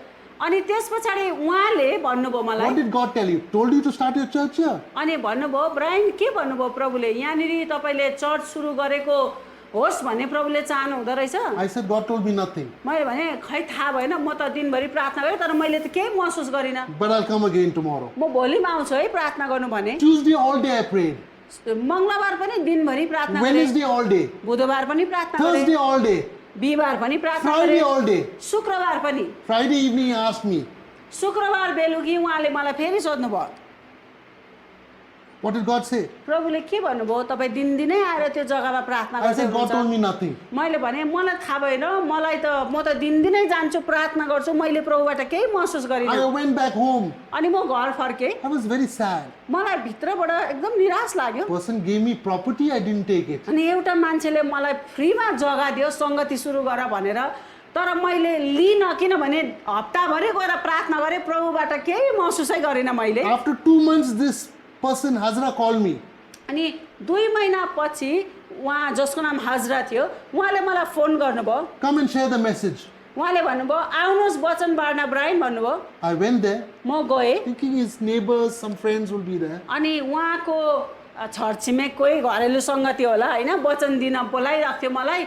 अनि त्यस पछाडि उहाँले भन्नुभयो what मलाई did God tell you? Told you to start your church here? अनि भन्नुभयो ब्राइन के भन्नुभयो प्रभुले यहाँनिर तपाईँले चर्च सुरु गरेको होस् भन्ने प्रभुले चाहनु हुँदो रहेछ I said, God told me nothing. मैले भने खै थाहा भएन म त दिनभरि प्रार्थना गरेँ तर मैले त केही महसुस गरिनँ But I'll come again tomorrow. म भोलि आउँछु है प्रार्थना गर्नु भने Tuesday all day I prayed. मङ्गलबार पनि दिनभरि प्रार्थना गरेँ Wednesday all day. बुधबार पनि प्रार्थना गरेँ Thursday all day. बिहिबार पनि प्रार्थना Friday गरेँ all day. शुक्रबार पनि Friday evening he asked me, शुक्रबार बेलुकी उहाँले मलाई फेरि सोध्नुभयो what did God say? प्रभुले के भन्नुभयो तपाईँ दिनदिनै आएर त्यो जग्गामा प्रार्थना I गर्दै said, God told हुनुहुन्छ me nothing. मैले भने मलाई थाहा भएन म त दिनदिनै जान्छु प्रार्थना गर्छु मैले प्रभुबाट केही महसुस गरिनँ I went back home. अनि म घर फर्केँ I was very sad. मलाई भित्रबाट एकदम निराश लाग्यो Person gave me property, I didn't take it. अनि एउटा मान्छेले मलाई फ्रीमा जग्गा दियो सङ्गति सुरु गर भनेर तर मैले लिइनँ किनभने हप्ताभरि गएर प्रार्थना गरेँ प्रभुबाट केही महसुसै गरिनँ मैले After 2 months, this person, Hazra, called me. अनि 2 महिनापछि उहाँ जसको नाम हजरा थियो उहाँले मलाई फोन गर्नुभयो Come and share the message. उहाँले भन्नुभयो आउनुहोस् वचन बाँड्न ब्राइन भन्नुभयो I went there, म गएँ thinking his neighbors, some friends will be there. अनि उहाँको छरछिमेक कोही घरेलु सङ्गति होला होइन वचन दिन बोलाइरहेको थियो मलाई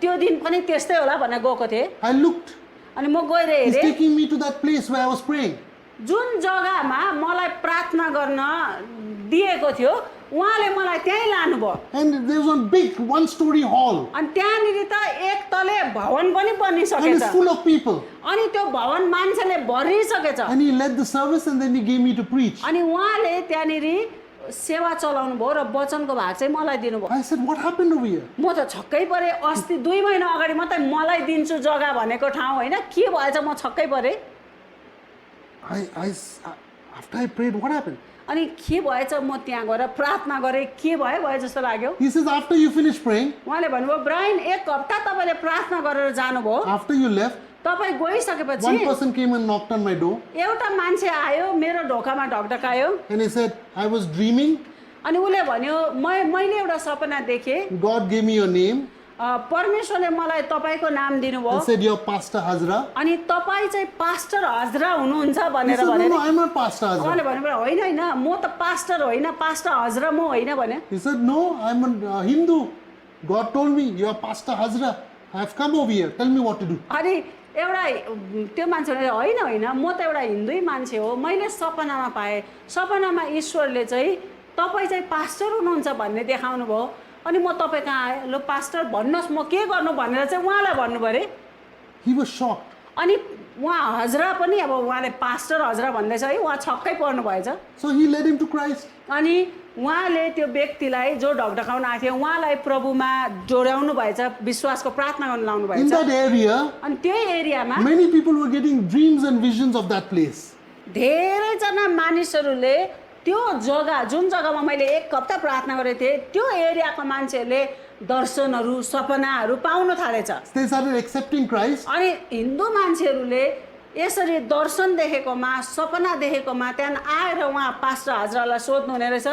त्यो दिन पनि त्यस्तै होला भनेर गएको थिएँ I looked. अनि म गएर He's हेरेँ taking me to that place where I was praying. जुन जग्गामा मलाई प्रार्थना गर्न दिएको थियो उहाँले मलाई त्यहीँ लानुभयो And there's one big one-story hall. अनि त्यहाँनिर त एक तले भवन पनि And बनिसकेछ it's full of people. अनि त्यो भवन मान्छेले भरिसकेछ And he led the service and then he gave me to preach. अनि उहाँले त्यहाँनिर सेवा चलाउनु भयो र वचनको भाग चाहिँ मलाई दिनुभयो I said, what happened over here? म त छक्कै परे अस्ति 2 महिना अगाडि मात्रै मलाई दिन्छु जग्गा भनेको ठाउँ होइन के भएछ म छक्कै परे After I prayed, what happened? अनि के भएछ म त्यहाँ गएर प्रार्थना गरेँ के भयो जस्तो लाग्यो He says, after you finish praying, उहाँले भन्नुभयो ब्रायन 1 हप्ता तपाईँले प्रार्थना गरेर जानुभयो after you left, तपाईँ one गइसकेपछि person came and knocked on my door. एउटा मान्छे आयो मेरो ढोकामा ढकढकायो And he said, I was dreaming. अनि उसले भन्यो मैले एउटा सपना देखेँ God gave me your name परमेश्वरले मलाई तपाईँको नाम दिनुभयो and said, you're Pastor Hazra. अनि तपाईँ चाहिँ पास्टर हजरा हुनुहुन्छ He भनेर said, no, भने no, I'm not Pastor उहाँले Hazra. भन्नुभयो होइन होइन म त पास्टर होइन पास्टर हजरा म होइन भने He said, no, I'm a Hindu. God told me, you're Pastor Hazra. I've come over here. Tell me what to do. अनि एउटा त्यो मान्छेले होइन होइन म त एउटा हिन्दू मान्छे हो मैले सपनामा पाएँ सपनामा ईश्वरले चाहिँ तपाईँ चाहिँ पास्टर हुनुहुन्छ भन्ने देखाउनु भयो अनि म तपाईँ कहाँ आएँ ल पास्टर भन्नुहोस् म के गर्नु भनेर चाहिँ उहाँलाई भन्नुभयो अरे He was shocked. अनि उहाँ हजरा पनि अब उहाँले पास्टर हजरा भन्दैछ है उहाँ छक्कै पर्नु भएछ So he led him to Christ. अनि उहाँले त्यो व्यक्तिलाई जो ढकढकाउन आएको थियो उहाँलाई प्रभुमा जोड्याउनु भएछ विश्वासको प्रार्थना गर्न लाउनु In भएछ that area, अनि त्यही एरियामा many people were getting dreams and visions of that place. धेरैजना मानिसहरूले त्यो जग्गा जुन जग्गामा मैले 1 हप्ता प्रार्थना गरेको थिएँ त्यो एरियाको मान्छेहरूले दर्शनहरू सपनाहरू पाउन थालेछ They started accepting Christ. अनि हिन्दू मान्छेहरूले यसरी दर्शन देखेकोमा सपना देखेकोमा त्यहाँदेखि आएर उहाँ पास्टर हजरालाई सोध्नु हुने रहेछ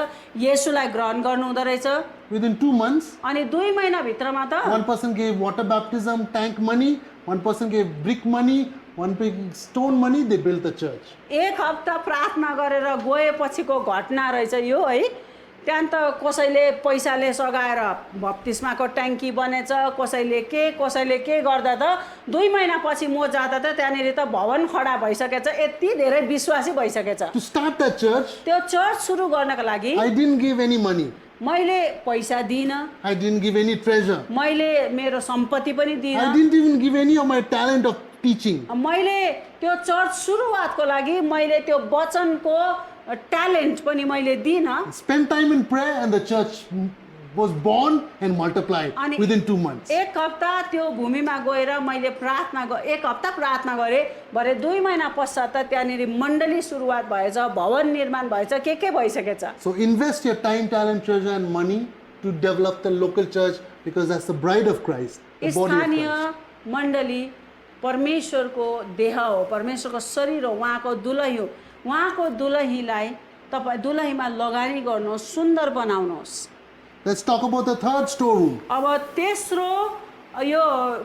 येशूलाई ग्रहण गर्नु हुँदो रहेछ Within 2 months, अनि 2 महिनाभित्रमा त one person gave water baptism tank money, one person gave brick money, one big stone money. They built the church. 1 हप्ता प्रार्थना गरेर गएपछिको घटना रहेछ यो है त्यहाँ त कसैले पैसाले सगाएर बप्तिस्माको ट्याङ्की बनेछ कसैले के गर्दा त 2 महिनापछि म जाँदा त त्यहाँनिर त भवन खडा भइसकेछ यति धेरै विश्वासी भइसकेछ To start that church, त्यो चर्च सुरु गर्नको लागि I didn't give any money. मैले पैसा दिइनँ I didn't give any treasure. मैले मेरो सम्पत्ति पनि I दिइनँ didn't even give any of my talent of teaching. मैले त्यो चर्च सुरुवातको लागि मैले त्यो वचनको ट्यालेन्ट पनि मैले दिइनँ Spent time in prayer and the church was born and multiplied अनि within 2 months. 1 हप्ता त्यो भूमिमा गएर मैले प्रार्थना 1 हप्ता प्रार्थना गरेँ भरे 2 महिना पश्चात त त्यहाँनिर मण्डली सुरुवात भएछ भवन निर्माण भएछ के भइसकेछ So invest your time, talent, treasure and money to develop the local church because that's the bride of Christ, the body of स्थानीय Christ. मण्डली परमेश्वरको देह हो परमेश्वरको शरीर हो उहाँको दुलही हो उहाँको दुलहीलाई तपाईँ दुलहीमा लगानी गर्नुहोस् सुन्दर बनाउनुहोस् Let's talk about the third storeroom. अब तेस्रो यो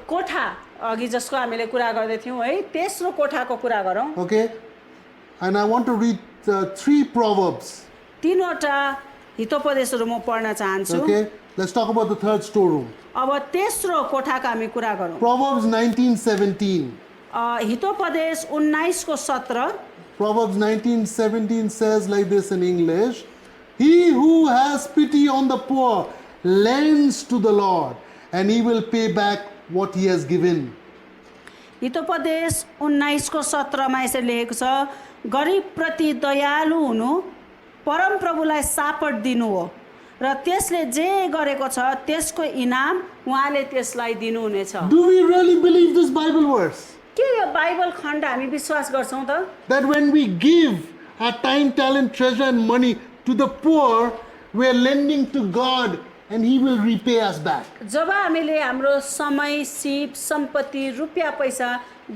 कोठा अघि जसको हामीले कुरा गर्दै थियौँ है तेस्रो कोठाको कुरा गरौँ Okay? And I want to read 3 proverbs. 3वटा हितोपदेशहरू म पढ्न चाहन्छु Okay? Let's talk about the third storeroom. अब तेस्रो कोठाको हामी कुरा गरौँ Proverbs 19:17. Hitopadesha 19:17 Proverbs 19:17 says like this in English, he who has pity on the poor lends to the Lord, and he will pay back what he has given. Hitopadesha 19:17 मा यसरी लेखेको छ गरिबप्रति दयालु हुनु परमप्रभुलाई सापट दिनु हो र त्यसले जे गरेको छ त्यसको इनाम उहाँले त्यसलाई दिनुहुनेछ Do we really believe this Bible verse? के यो बाइबल खण्ड हामी विश्वास गर्छौँ त That when we give our time, talent, treasure and money to the poor, we are lending to God and he will repay us back. जब हामीले हाम्रो समय सिप सम्पत्ति रुपियाँ पैसा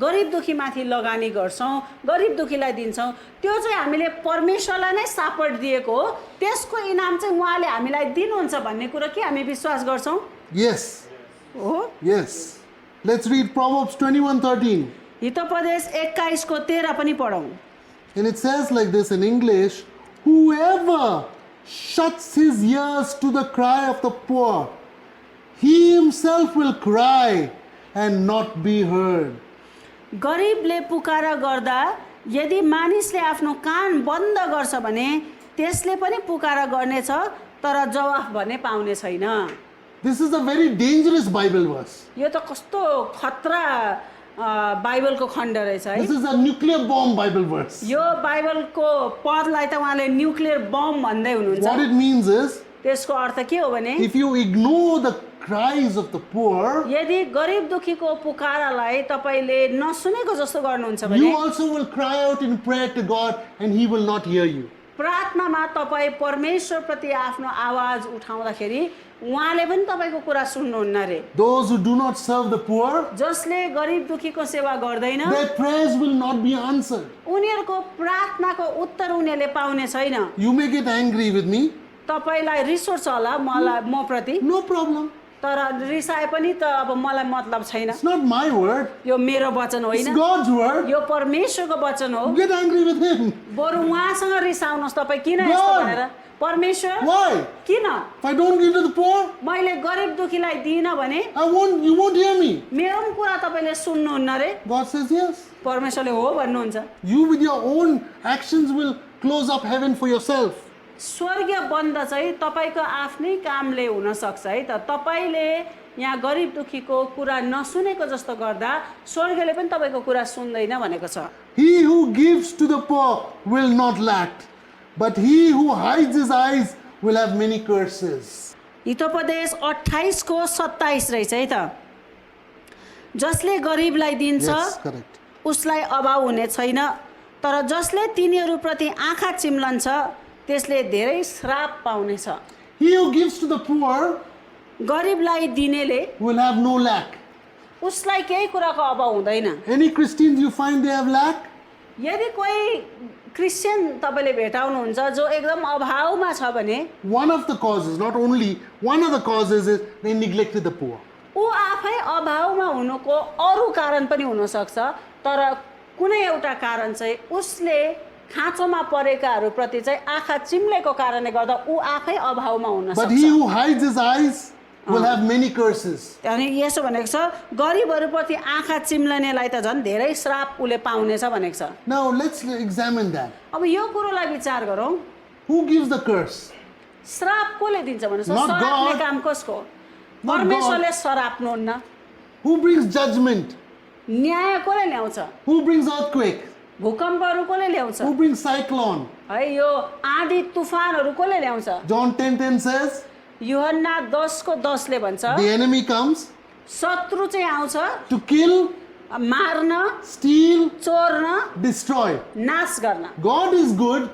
गरिब दुखीमाथि लगानी गर्छौँ गरिब दुखीलाई दिन्छौँ त्यो चाहिँ हामीले परमेश्वरलाई नै सापट दिएको हो त्यसको इनाम चाहिँ उहाँले हामीलाई दिनुहुन्छ भन्ने कुरा के हामी विश्वास गर्छौँ Yes. हो Yes. Let's read Proverbs 21:13. Hitopadesha 21:13 पनि पढौँ And it says like this in English, whoever shuts his ears to the cry of the poor, he himself will cry and not be heard. गरिबले पुकार गर्दा यदि मानिसले आफ्नो कान बन्द गर्छ भने त्यसले पनि पुकारा गर्नेछ तर जवाफ भने पाउने छैन। This is a very dangerous Bible verse. यो त कस्तो खतरा बाइबलको खण्ड रहेछ है। This is a nuclear bomb Bible verse. यो बाइबलको पदलाई त उहाँले न्युक्लियर बम भन्दै हुनुहुन्छ। What it means is, त्यसको अर्थ के हो भने if you ignore the cries of the poor, यदि गरिब दुखीको पुकारालाई तपाईले नसुनेको जस्तो गर्नुहुन्छ भने you also will cry out in prayer to God and He will not hear you. प्रार्थनामा तपाई परमेश्वर प्रति आफ्नो आवाज उठाउँदाखेरि उहाँले पनि तपाईको कुरा सुन्नुहुन्न रे। Those who do not serve the poor, जसले गरिब दुखीको सेवा गर्दैन their prayers will not be answered. उनीहरूको प्रार्थनाको उत्तर उनीहरूले पाउने छैन। You may get angry with me, तपाईलाई रिस उठ्छ होला म प्रति, no problem. तर रिसाए पनि त अब मलाई मतलब छैन। It's not my word, यो मेरो वचन it's होइन, God's word. यो परमेश्वरको वचन हो। Get angry with Him. बरु उहाँसँग रिसाउनुहोस् तपाईँ किन यस्तो God. भनेर। परमेश्वर Why? किन If I don't give to the poor, मैले गरिब दुखीलाई दिइनँ भने you won't hear me. मेरो पनि कुरा तपाईँले सुन्नुहुन्न रे। God says yes. परमेश्वरले हो भन्नुहुन्छ। You with your own actions will close up heaven for yourself. स्वर्गीय बन्द चाहिँ तपाईँको आफ्नै कामले हुन सक्छ है त। तपाईँले यहाँ गरिब दुखीको कुरा नसुनेको जस्तो गर्दा स्वर्गले पनि तपाईँको कुरा सुन्दैन भनेको छ। He who gives to the poor will not lack, but he who hides his eyes will have many curses. Hitopadesha 28 को 27 रहेछ है त। जसले गरिबलाई दिन्छ Yes, correct. उसलाई अभाव हुने छैन, तर जसले तिनीहरूप्रति आँखा चिम्लन्छ त्यसले धेरै श्राप पाउनेछ। He who gives to the poor गरिबलाई दिनेले will have no lack. उसलाई केही कुराको अभाव हुँदैन। Any Christians you find they have lack? यदि कोही क्रिस्चियन तपाईँले भेटाउनुहुन्छ जो एकदम अभावमा छ भने One of the causes, not only, one of the causes is they neglected the poor. ऊ आफै अभावमा हुनुको अरू कारण पनि हुनसक्छ, तर कुनै एउटा कारण चाहिँ उसले खाँचोमा परेकाहरूप्रति चाहिँ आँखा चिम्लेको कारणले गर्दा ऊ आफै अभावमा हुन But he सक्छ। who hides his eyes will have many curses. अनि यसो भनेको छ गरिबहरूप्रति आँखा चिम्लनेलाई त झन् धेरै श्राप उसले पाउनेछ भनेको छ। Now let's examine that. अब यो कुरोलाई विचार गरौँ, Who gives the curse? श्राप कसले दिन्छ भने Not सराप्ने God. काम कसको? Not परमेश्वरले सराप्नुहुन्न। Who brings judgment? न्याय कसले ल्याउँछ? Who brings earthquake? भूकम्पहरू कसले ल्याउँछ? Who brings cyclone? है यो आँधी तुफानहरू कसले ल्याउँछ? John 10:10 says, यूहन्ना 10 को 10 ले भन्छ the enemy comes शत्रु चाहिँ आउँछ to kill, मार्न, steal, चोर्न, destroy. नाश गर्न। God is good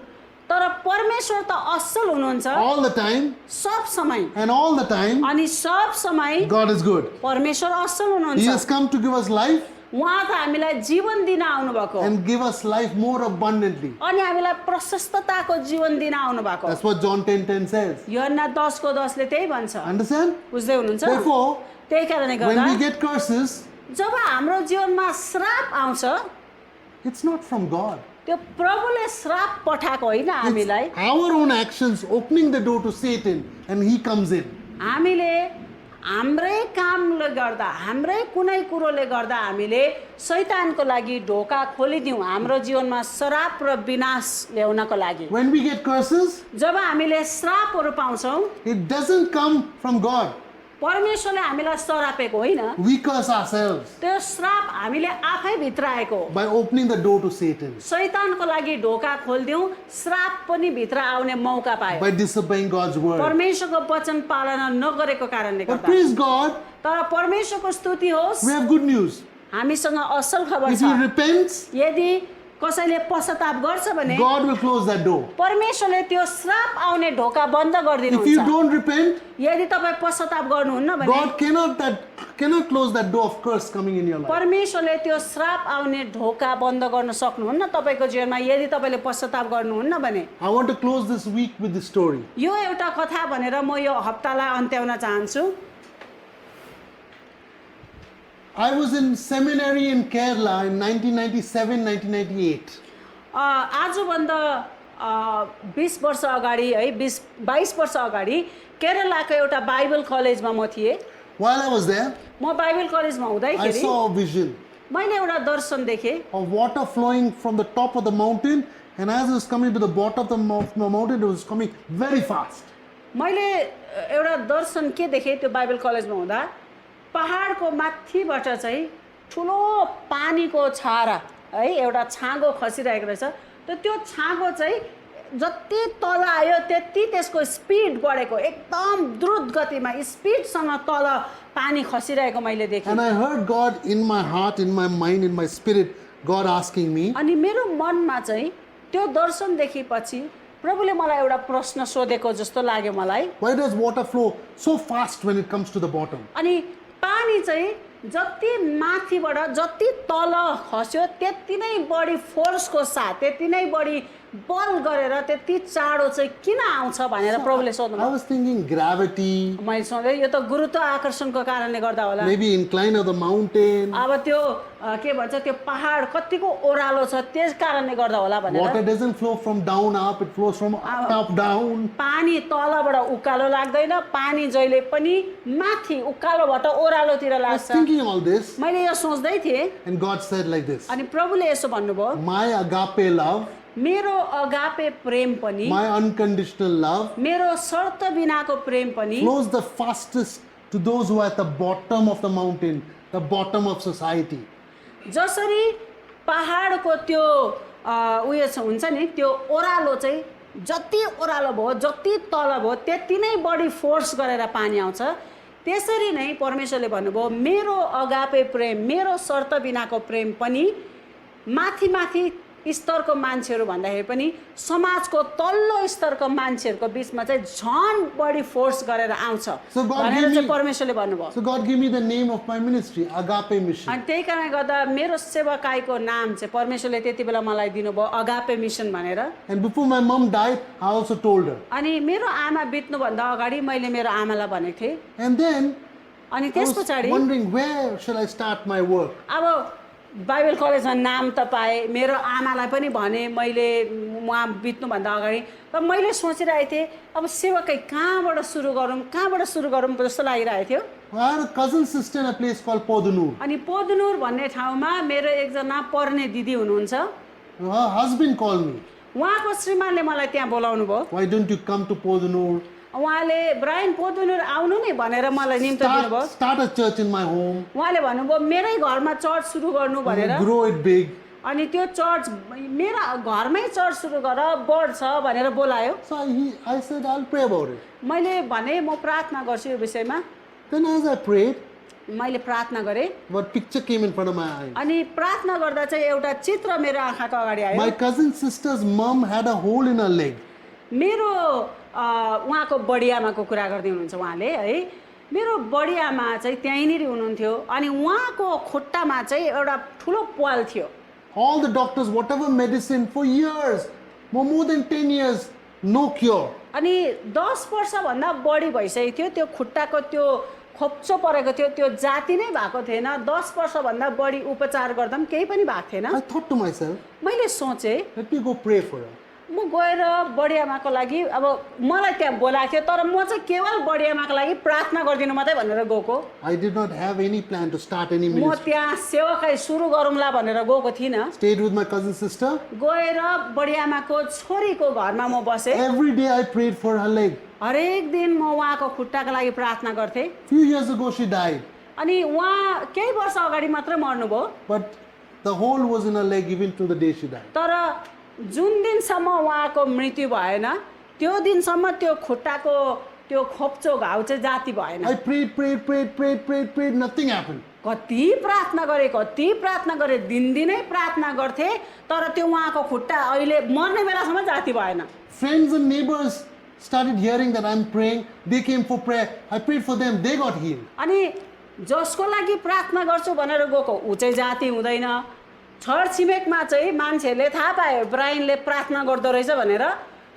तर परमेश्वर त असल हुनुहुन्छ all the time, सब समय, and all the time, अनि सब समय God is good. परमेश्वर असल He हुनुहुन्छ। has come to give us life उहाँ त हामीलाई जीवन दिन आउनु भएको and give us life more abundantly. अनि हामीलाई प्रशस्तताको जीवन दिन आउनु भएको। That's what John 10:10 says. यूहन्ना 10 को 10 ले त्यही भन्छ। Understand? बुझ्दै हुनुहुन्छ? Therefore, त्यही कारणले when गर्दा we get curses, जब हाम्रो जीवनमा श्राप आउँछ it's not from God. त्यो प्रभुले श्राप पठाएको होइन हामीलाई। It's our own actions opening the door to Satan and he comes in. हामीले हाम्रै कामले गर्दा हाम्रै कुनै कुरोले गर्दा हामीले शैतानको लागि ढोका खोलिदिउँ हाम्रो जीवनमा श्राप र विनाश ल्याउनको लागि। When we get curses, जब हामीले श्रापहरू पाउँछौँ it doesn't come from God. परमेश्वरले हामीलाई सरापेको होइन, We curse ourselves त्यो श्राप हामीले आफै भित्र आएको। by opening the door to Satan, शैतानको लागि ढोका खोलिदिउँ, श्राप पनि भित्र आउने मौका पायो by disobeying God's word. परमेश्वरको वचन पालना नगरेको कारणले But गर्दा। praise God, तर परमेश्वरको स्तुति होस्, we have good news. हामीसँग असल खबर If छ। he repents, यदि कसैले पश्चाताप गर्छ भने God will close that door. परमेश्वरले त्यो श्राप आउने ढोका बन्द If you गरिदिनुहुन्छ। don't repent, यदि तपाईँ पश्चाताप गर्नुहुन्न भने God cannot close that door of curse coming in your life. परमेश्वरले त्यो श्राप आउने ढोका बन्द गर्न सक्नुहुन्न तपाईँको जीवनमा यदि तपाईँले पश्चाताप गर्नुहुन्न भने। I want to close this week with this story. यो एउटा कथा भनेर म यो हप्तालाई अन्त्याउन चाहन्छु। I was in seminary in Kerala in 1997-1998. आजभन्दा 20 वर्ष अगाडि है 22 वर्ष अगाडि केरलाको एउटा बाइबल कलेजमा म थिएँ। While I was there, म बाइबल कलेजमा I हुँदाखेरि saw a vision मैले एउटा दर्शन देखेँ। of water flowing from the top of the mountain And as it was coming to the bottom of the mountain, it was coming very fast. मैले एउटा दर्शन के देखेँ त्यो बाइबल कलेजमा हुँदा पहाडको माथिबाट चाहिँ ठुलो पानीको छारा है एउटा छाँगो खसिरहेको रहेछ त्यो छाँगो चाहिँ जति तल आयो त्यति त्यसको स्पिड बढेको एकदम द्रुत गतिमा स्पिडसँग तल पानी खसिरहेको मैले देखेँ And I heard God in my heart, in my mind, in my spirit, God asking me, अनि मेरो मनमा चाहिँ त्यो दर्शन देखेपछि प्रभुले मलाई एउटा प्रश्न सोधेको जस्तो लाग्यो मलाई why does water flow so fast when it comes to the bottom? अनि पानी चाहिँ जति माथिबाट जति तल खस्यो त्यति नै बढी फोर्सको साथ त्यति नै बढी बल गरेर त्यति चाँडो चाहिँ किन आउँछ भनेर प्रभुले सोध्नु I was thinking gravity, मैले सोधेँ यो त गुरुत्व आकर्षणको कारणले गर्दा होला maybe incline of the mountain. अब त्यो के भन्छ त्यो पहाड कतिको ओह्रालो छ त्यस कारणले गर्दा होला भनेर Water doesn't flow from down up, it flows from up down. पानी तलबाट उकालो लाग्दैन पानी जहिले पनि माथि उकालोबाट ओह्रालोतिर I was लाग्छ thinking all this, मैले यो सोच्दै थिएँ and God said like this, अनि प्रभुले यसो भन्नुभयो my agape love, मेरो अगापे प्रेम पनि my unconditional love, मेरो शर्त बिनाको प्रेम पनि flows the fastest to those who are at the bottom of the mountain, the bottom of society. जसरी पहाडको त्यो उयो हुन्छ नि त्यो ओह्रालो चाहिँ जति ओह्रालो भयो जति तल भयो त्यति नै बढी फोर्स गरेर पानी आउँछ त्यसरी नै परमेश्वरले भन्नुभयो मेरो अगापे प्रेम मेरो शर्त बिनाको प्रेम पनि माथि माथि स्तरको मान्छेहरू भन्दाखेरि पनि समाजको तल्लो स्तरको मान्छेहरूको बिचमा चाहिँ झन् बढी फोर्स गरेर आउँछ So God भनेर gave चाहिँ me- परमेश्वरले भन्नुभयो So God gave me the name of my ministry, Agape Mission. अनि त्यही कारणले गर्दा मेरो सेवाकाईको नाम चाहिँ परमेश्वरले त्यति बेला मलाई दिनुभयो अगापे मिसन भनेर And before my mom died, I also told her. अनि मेरो आमा बित्नुभन्दा अगाडि मैले मेरो आमालाई भनेको थिएँ And then अनि I त्यस was पछाडि wondering, where shall I start my work? अब बाइबल कलेजमा नाम त पाएँ मेरो आमालाई पनि भने मैले उहाँ बित्नुभन्दा अगाडि तर मैले सोचिरहेको थिएँ अब सेवाकाई कहाँबाट सुरु गरौँ जस्तो लागिरहेको थियो I had a cousin sister in a place called Podunur. अनि पोदनुर भन्ने ठाउँमा मेरो एकजना पर्ने दिदी हुनुहुन्छ Her husband called me. उहाँको श्रीमानले मलाई त्यहाँ बोलाउनु भयो Why don't you come to Podunur? उहाँले ब्रायन पोदनुर आउनु नि भनेर मलाई निम्तो दिनुभयो Start a church in my home. उहाँले भन्नुभयो मेरै घरमा चर्च सुरु गर्नु भनेर Grow it big. अनि त्यो चर्च मेरा घरमै चर्च सुरु गर बढ्छ भनेर बोलायो So I said, I'll pray about it. मैले भने म प्रार्थना गर्छु यो विषयमा Then as I prayed, मैले प्रार्थना गरेँ what picture came in front of my eyes? अनि प्रार्थना गर्दा चाहिँ एउटा चित्र मेरो आँखाको अगाडि आयो My cousin sister's mom had a hole in her leg. मेरो उहाँको बडी आमाको कुरा गर्दै हुनुहुन्छ उहाँले है मेरो बडी आमा चाहिँ त्यहीँनिर हुनुहुन्थ्यो अनि उहाँको खुट्टामा चाहिँ एउटा ठुलो प्वाल थियो All the doctors, whatever medicine for years, more than 10 years, no cure. अनि 10 वर्षभन्दा बढी भइसकेको थियो त्यो खुट्टाको त्यो खोप्चो परेको थियो त्यो जाति नै भएको थिएन 10 वर्षभन्दा बढी उपचार गर्दा पनि केही पनि भएको थिएन I thought to myself, मैले सोचेँ let me go pray for her. म गएर बडी आमाको लागि अब मलाई त्यहाँ बोलाएको थियो तर म चाहिँ केवल बडी आमाको लागि प्रार्थना गरिदिनु मात्रै भनेर गएको I did not have any plan to start any म ministry. त्यहाँ सेवाकाई सुरु गरौँला भनेर गएको थिइनँ Stayed with my cousin sister. गएर बडी आमाको छोरीको घरमा म बसेँ Every day I prayed for her leg. हरेक दिन म उहाँको खुट्टाको लागि प्रार्थना गर्थेँ Few years ago she died, अनि उहाँ केही वर्ष अगाडि मात्र मर्नुभयो but the hole was in her leg even to the day she died. तर जुन दिनसम्म उहाँको मृत्यु भएन त्यो दिनसम्म त्यो खुट्टाको त्यो खोप्चो घाउ चाहिँ जाति भएन I prayed, nothing happened. कति प्रार्थना गरे दिनदिनै प्रार्थना गर्थे तर त्यो उहाँको खुट्टा अहिले मर्ने बेलासम्म जाति भएन Friends and neighbors started hearing that I'm praying. They came for prayer. I prayed for them. They got healed. अनि जसको लागि प्रार्थना गर्छु भनेर गएको ऊ चाहिँ जाति हुँदैन छर छिमेकमा चाहिँ मान्छेहरूले थाहा पायो ब्रायनले प्रार्थना गर्दो रहेछ भनेर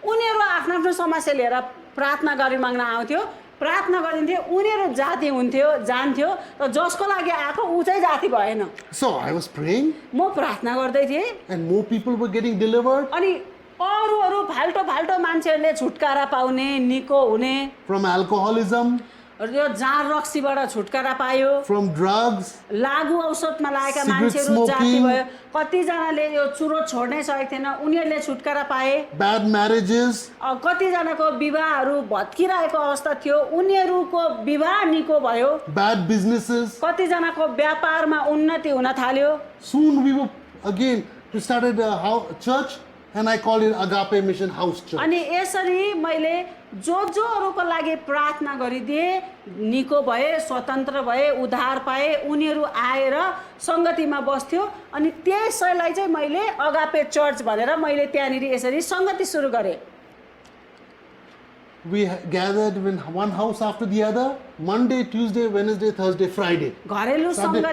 उनीहरू आफ्नो आफ्नो समस्या लिएर प्रार्थना गरी माग्न आउँथ्यो प्रार्थना गरिन्थ्यो उनीहरू जाति हुन्थ्यो जान्थ्यो र जसको लागि आएको ऊ चाहिँ जाति भएन So I was praying, म प्रार्थना गर्दै थिएँ and more people were getting delivered अनि अरू फाल्टो मान्छेहरूले छुटकारा पाउने निको हुने from alcoholism, र यो जाँड रक्सीबाट छुटकारा पायो, from drugs, लागु औषधमा लागेका Cigarette मान्छेहरू जाति smoking. भयो, कतिजनाले यो चुरोट छोड्नै सकेको थिएन उनीहरूले छुटकारा पाए, bad marriages, कतिजनाको विवाहहरू भत्किरहेको अवस्था थियो उनीहरूको विवाह निको भयो, bad businesses. कतिजनाको व्यापारमा उन्नति हुन थाल्यो। Soon we started a church, and I call it Agape Mission House Church. अनि यसरी मैले जोहरूको लागि प्रार्थना गरिदिएँ, निको भए, स्वतन्त्र भए, उद्धार पाए, उनीहरू आएर सङ्गतिमा बस्थ्यो अनि त्यसैलाई चाहिँ मैले अगापे चर्च भनेर मैले त्यहाँनिर यसरी सङ्गति सुरु गरेँ। We gathered in one house after the other, Monday, Tuesday, Wednesday, Thursday, Friday. घरेलु Sunday.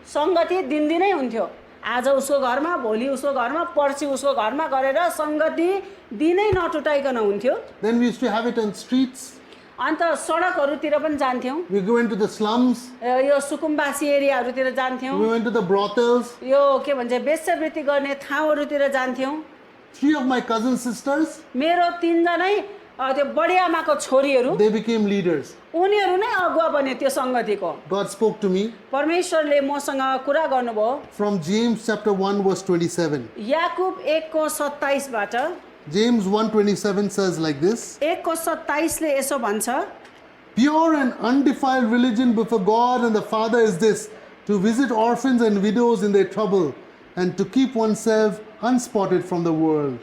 सङ्गति दिनदिनै हुन्थ्यो। आज उसको घरमा, भोलि उसको घरमा, पर्सि उसको घरमा गरेर सङ्गति दिनै नटुटाइकन हुन्थ्यो। Then we used to have it on streets. अन्त सडकहरूतिर पनि जान्थ्यौँ, We went to the slums. यो सुकुम्बासी एरियाहरूतिर जान्थ्यौँ, We went to the brothels. यो के भन्छ वेश्यावृत्ति गर्ने ठाउँहरूतिर जान्थ्यौँ। 3 of my cousin sisters, मेरो 3 जनै त्यो बडी आमाको छोरीहरू they became leaders. उनीहरू नै अगुवा बने त्यो सङ्गतिको। God spoke to me परमेश्वरले मसँग कुरा गर्नुभयो from James chapter 1 verse 27. Yakub 1:27 बाट। James 1:27 says like this: 1:27 ले यसो भन्छ, Pure and undefiled religion before God and the Father is this, to visit orphans and widows in their trouble, and to keep oneself unspotted from the world.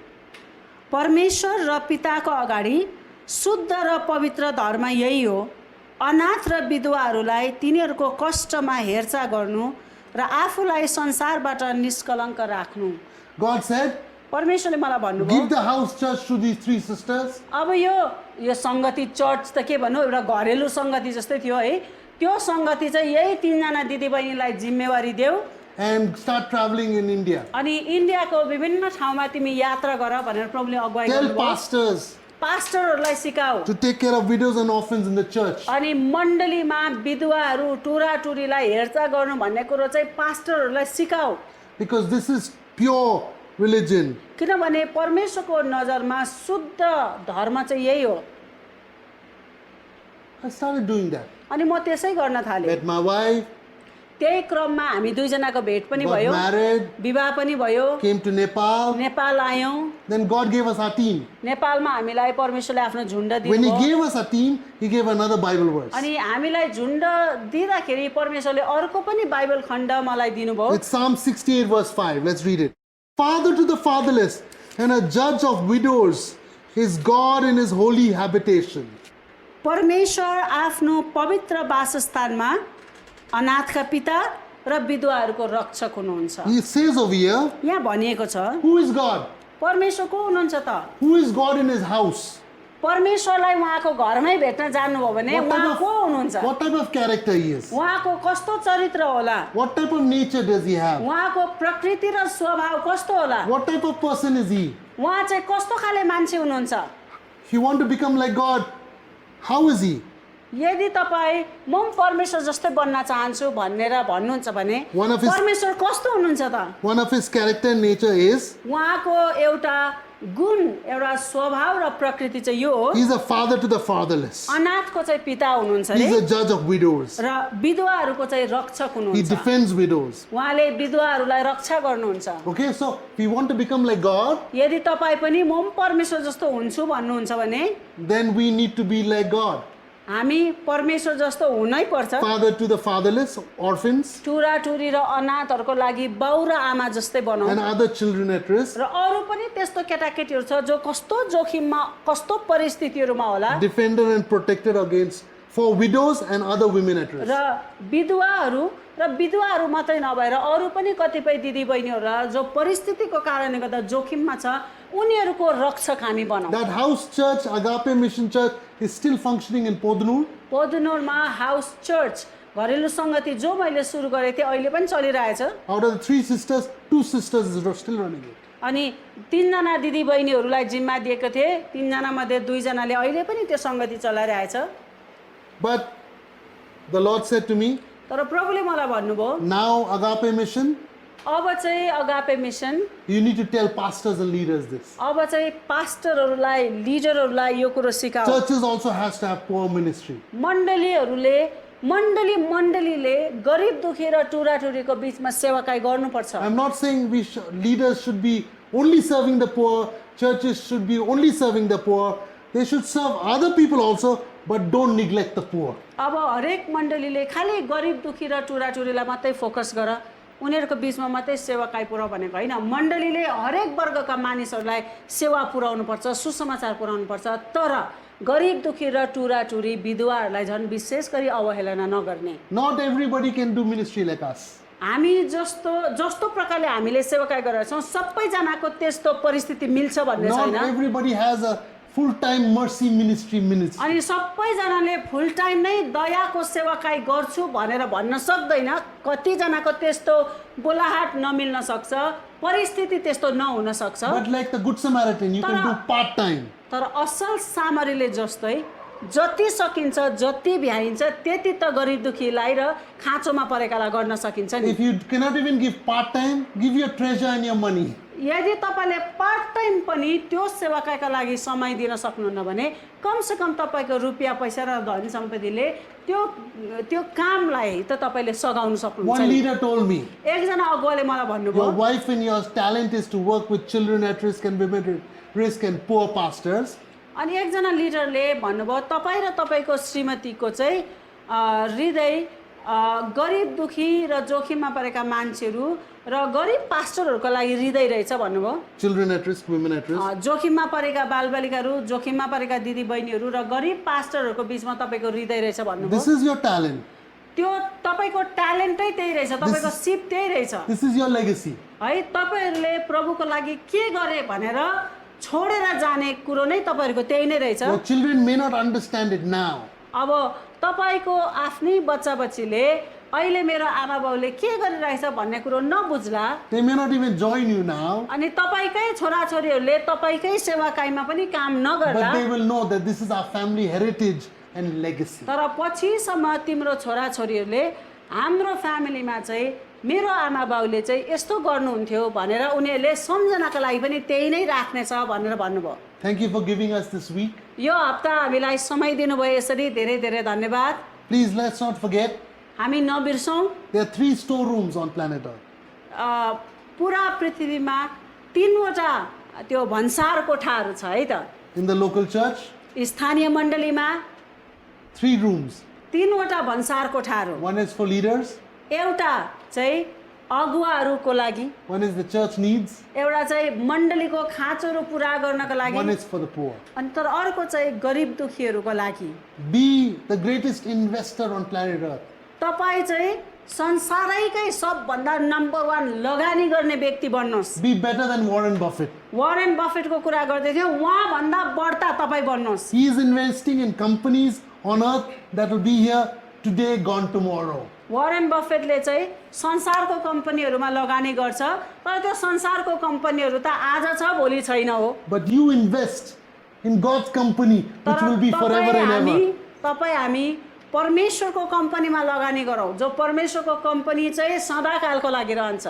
परमेश्वर र पिताको अगाडि शुद्ध र पवित्र धर्म यही हो, अनाथ र विधवाहरूलाई तिनीहरूको कष्टमा हेरचाह गर्नु र आफूलाई संसारबाट निष्कलङ्क राख्नु। God said, परमेश्वरले मलाई भन्नुभयो, give the house church to these 3 sisters, अब यो सङ्गति चर्च त के भन्नु, एउटा घरेलु सङ्गति जस्तै थियो है, त्यो सङ्गति चाहिँ यही 3 जना दिदीबहिनीलाई जिम्मेवारी देऊ and start traveling in India. अनि इन्डियाको विभिन्न ठाउँमा तिमी यात्रा गर भनेर प्रभुले अगुवाई Tell गर्नुभयो। pastors पास्टरहरूलाई सिकाऊ to take care of widows and orphans in the church. अनि मण्डलीमा विधवाहरू टुराटुरीलाई हेरचाह गर्नु भन्ने कुरो चाहिँ पास्टरहरूलाई सिकाऊ, Because this is pure religion. किनभने परमेश्वरको नजरमा शुद्ध धर्म चाहिँ यही हो। I started doing that. अनि म त्यसै गर्न थालेँ। Met my wife, त्यही क्रममा हामी 2 जनाको भेट पनि got भयो, married, विवाह पनि भयो, came to Nepal. नेपाल आयौँ। Then God gave us our team. नेपालमा हामीलाई परमेश्वरले आफ्नो झुन्ड When He दिनुभयो gave us a team, He gave another Bible verse. अनि हामीलाई झुन्ड दिँदाखेरि परमेश्वरले अर्को पनि बाइबल खण्ड मलाई दिनुभयो। It's Psalm 68 verse 5. Let's read it. Father to the fatherless and a judge of widows is God in His holy habitation. परमेश्वर आफ्नो पवित्र वासस्थानमा अनाथका पिता र विधवाहरूको रक्षक हुनुहुन्छ। He says over here, यहाँ भनिएको छ, who is God? परमेश्वर को हुनुहुन्छ त? Who is God in His house? परमेश्वरलाई उहाँको घरमै भेट्न जानुभयो भने उहाँ को हुनुहुन्छ? what type of character He is? उहाँको कस्तो चरित्र होला? What type of nature does He have? उहाँको प्रकृति र स्वभाव कस्तो होला? What type of person is He? उहाँ चाहिँ कस्तो खाले मान्छे हुनुहुन्छ? If you want to become like God, how is He? यदि तपाईँ म पनि परमेश्वर जस्तै बन्न चाहन्छु भनेर भन्नुहुन्छ भने One of his- परमेश्वर कस्तो हुनुहुन्छ त? One of His character and nature is उहाँको एउटा गुण, एउटा स्वभाव र प्रकृति चाहिँ यो हो, He is a father to the fatherless. अनाथको चाहिँ पिता हुनुहुन्छ He अरे is a judge of widows. र विधवाहरूको चाहिँ रक्षक He हुनुहुन्छ। defends widows. उहाँले विधवाहरूलाई रक्षा गर्नुहुन्छ। Okay, so if we want to become like God, यदि तपाईँ पनि म पनि परमेश्वर जस्तो हुन्छु भन्नुहुन्छ भने then we need to be like God. हामी परमेश्वर जस्तो हुनै पर्छ। Father to the fatherless, orphans, टुराटुरी र अनाथहरूको लागि बाउ र आमा जस्तै बनाऊ and other children at risk, र अरू पनि त्यस्तो केटाकेटीहरू छ जो कस्तो जोखिममा, कस्तो परिस्थितिहरूमा होला defender and protector against for widows and other women at risk. र विधवाहरू मात्रै नभएर अरू पनि कतिपय दिदीबहिनीहरू जो परिस्थितिको कारणले गर्दा जोखिममा छ उनीहरूको रक्षक हामी बनाऊ। That house church, Agape Mission Church, is still functioning in Podnur. पोदुनोरमा हाउस चर्च घरेलु सङ्गति जो मैले सुरु गरेको थिएँ अहिले पनि चलिरहेछ। Out of the 3 sisters, 2 sisters is still running it. अनि 3 जना दिदीबहिनीहरूलाई जिम्मा दिएको थिएँ, 3 जना मध्ये 2 जनाले अहिले पनि त्यो सङ्गति चलाइरहेछ। But the Lord said to me, तर प्रभुले मलाई भन्नुभयो, now Agape Mission, अब चाहिँ agape mission You need to tell pastors and leaders this. अब चाहिँ पास्टरहरूलाई लिडरहरूलाई यो कुरो सिकाऊ Churches also has to have poor ministry. मण्डलीले गरिब दुखी र टुराटुरीको बिचमा सेवाकाई गर्नुपर्छ I'm not saying leaders should be only serving the poor. Churches should be only serving the poor. They should serve other people also, but don't neglect the poor. अब हरेक मण्डलीले खालि गरिब दुखी र टुराटुरीलाई मात्रै फोकस गर उनीहरूको बिचमा मात्रै सेवाकाई पुऱ्याउ भनेको होइन मण्डलीले हरेक वर्गका मानिसहरूलाई सेवा पुर्याउनुपर्छ सुसमाचार पुर्याउनुपर्छ तर गरिब दुखी र टुराटुरी विधवाहरूलाई झन् विशेष गरी अवहेलना नगर्ने Not everybody can do ministry like us. हामी जस्तो प्रकारले हामीले सेवाकाई गरेका छौँ सबैजनाको त्यस्तो परिस्थिति मिल्छ भन्ने Not छैन everybody has a full-time mercy ministry. अनि सबैजनाले फुल टाइम नै दयाको सेवाकाई गर्छु भनेर भन्न सक्दैन कतिजनाको त्यस्तो बोलाहाट नमिल्न सक्छ परिस्थिति त्यस्तो नहुन सक्छ But like the Good Samaritan, you can do part-time. तर असल सामरीले जस्तै जति सकिन्छ जति भ्याइन्छ त्यति त गरिब दुखीलाई र खाँचोमा परेकालाई गर्न सकिन्छ नि If you cannot even give part-time, give your treasure and your money. यदि तपाईले पार्ट टाइम पनि त्यो सेवाकाईका लागि समय दिन सक्नुहुन्न भने कमसेकम तपाईको रुपियाँ पैसा र धन सम्पत्तिले त्यो कामलाई त तपाईले सघाउन सक्नुहुन्छ One leader told me, एकजना अगुवाले मलाई भन्नुभयो your wife and your talent is to work with children at risk and women at risk and poor pastors. अनि एकजना लिडरले भन्नुभयो तपाईँ र तपाईँको श्रीमतीको चाहिँ हृदय गरिब दुखी र जोखिममा परेका मान्छेहरू र गरिब पास्टरहरूको लागि हृदय रहेछ भन्नुभयो Children at risk, women at risk. जोखिममा परेका बालबालिकाहरू जोखिममा परेका दिदी बहिनीहरू र गरिब पास्टरहरूको बिचमा तपाईँको हृदय रहेछ भन्नुभयो This is your talent. त्यो तपाईँको ट्यालेन्टै त्यही रहेछ तपाईँको सिप त्यही रहेछ This is your legacy. है तपाईँहरूले प्रभुको लागि के गरे भनेर छोडेर जाने कुरो नै तपाईँहरूको त्यही नै रहेछ Your children may not understand it now. अब तपाईँको आफ्नै बच्चा बच्चीले अहिले मेरो आमा बाउले के गरिरहेछ भन्ने कुरो नबुझ्ला They may not even join you now, अनि तपाईँकै छोराछोरीहरूले तपाईँकै सेवाकाईमा पनि काम नगर्ला but they will know that this is our family heritage and legacy. तर पछिसम्म तिम्रो छोराछोरीहरूले हाम्रो फ्यामिलीमा चाहिँ मेरो आमा बाउले चाहिँ यस्तो गर्नुहुन्थ्यो भनेर उनीहरूले सम्झनाको लागि पनि त्यही नै राख्नेछ भनेर भन्नुभयो Thank you for giving us this week. यो हप्ता हामीलाई समय दिनुभयो यसरी धेरै धेरै धन्यवाद Please let's not forget, हामी नबिर्सौँ there are 3 storerooms on planet Earth. पुरा पृथ्वीमा 3वटा त्यो भन्सार कोठाहरू छ है त In the local church, स्थानीय मण्डलीमा 3 rooms. 3वटा भन्सार कोठाहरू One is for leaders, एउटा चाहिँ अगुवाहरूको लागि one is the church needs, एउटा चाहिँ मण्डलीको खाँचोहरू पुरा गर्नको लागि one is for the poor. अनि तर अर्को चाहिँ गरिब दुखीहरूको लागि Be the greatest investor on planet Earth. तपाईँ चाहिँ संसारैकै सबभन्दा नम्बर 1 लगानी गर्ने व्यक्ति बन्नुहोस् Be better than Warren Buffett. Warren बफेटको कुरा गर्दै थियो उहाँभन्दा बढ्ता तपाईँ बन्नुहोस् He is investing in companies on earth that will be here today, gone tomorrow. Warren बफेटले चाहिँ संसारको कम्पनीहरूमा लगानी गर्छ तर त्यो संसारको कम्पनीहरू त आज छ भोलि छैन हो But you invest in God's company, which तर will be forever and ever. तपाईँ हामी परमेश्वरको कम्पनीमा लगानी गरौँ जो परमेश्वरको कम्पनी चाहिँ सदाकालको लागि रहन्छ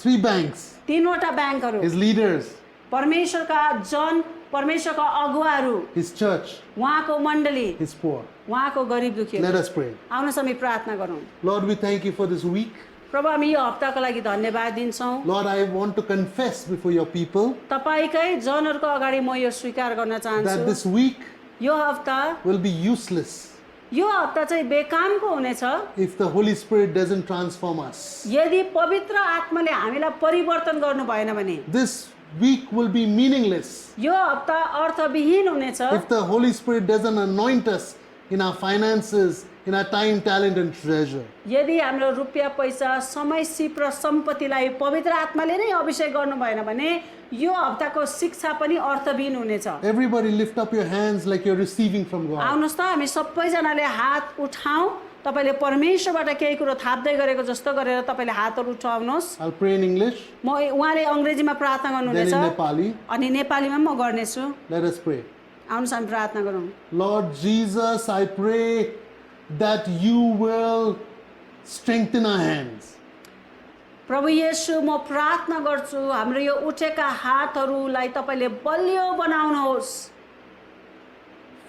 3 banks, 3वटा ब्याङ्कहरू his leaders, परमेश्वरका जन परमेश्वरका अगुवाहरू his church, उहाँको मण्डली his poor. उहाँको गरिब दुखी Let us pray. आउनुहोस् हामी प्रार्थना गरौँ Lord, we thank you for this week. प्रभु हामी यो हप्ताको लागि धन्यवाद दिन्छौँ Lord, I want to confess before your people तपाईँकै जनहरूको अगाडि म यो स्वीकार गर्न that चाहन्छु this week यो हप्ता will be useless यो हप्ता चाहिँ बेकामको हुनेछ if the Holy Spirit doesn't transform us. यदि पवित्र आत्माले हामीलाई परिवर्तन गर्नु भएन भने This week will be meaningless यो हप्ता अर्थविहीन हुनेछ if the Holy Spirit doesn't anoint us in our finances, in our time, talent, and treasure. यदि हाम्रो रुपियाँ पैसा समय सिप र सम्पत्तिलाई पवित्र आत्माले नै अभिषेक गर्नु भएन भने यो हप्ताको शिक्षा पनि अर्थविहीन हुनेछ Everybody lift up your hands like you're receiving from God. आउनुहोस् त हामी सबैजनाले हात उठाउँ तपाईँले परमेश्वरबाट केही कुरो थाप्दै गरेको जस्तो गरेर तपाईँले हातहरू उठाउनुहोस् I'll pray in English, उहाँले अङ्ग्रेजीमा प्रार्थना then गर्नुहुनेछ in Nepali. अनि नेपालीमा म गर्नेछु Let us pray. आउनुहोस् हामी प्रार्थना गरौँ Lord Jesus, I pray that you will strengthen our hands. प्रभु येशू म प्रार्थना गर्छु हाम्रो यो उठेका हातहरूलाई तपाईले बलियो बनाउनुहोस्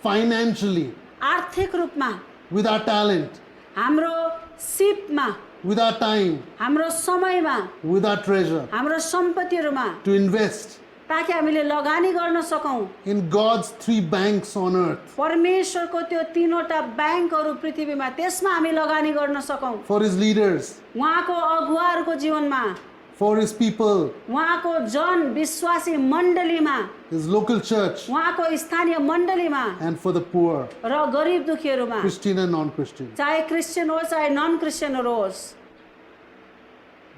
financially, आर्थिक रूपमा with our talent, हाम्रो सिपमा with our time, हाम्रो समयमा with our treasure, हाम्रो सम्पत्तिहरूमा to invest ताकि हामीले लगानी गर्न सकौं in God's 3 banks on earth परमेश्वरको त्यो तीनवटा ब्याङ्कहरू पृथ्वीमा त्यसमा हामी लगानी गर्न सकौं for His leaders, उहाँको अगुवाहरूको जीवनमा for His people, उहाँको जन विश्वासी मण्डलीमा His local church, उहाँको स्थानीय मण्डलीमा and for the poor, र गरिब दुखीहरूमा Christian and non-Christian. चाहे क्रिस्चियन होस् चाहे नन क्रिस्चियनहरू होस्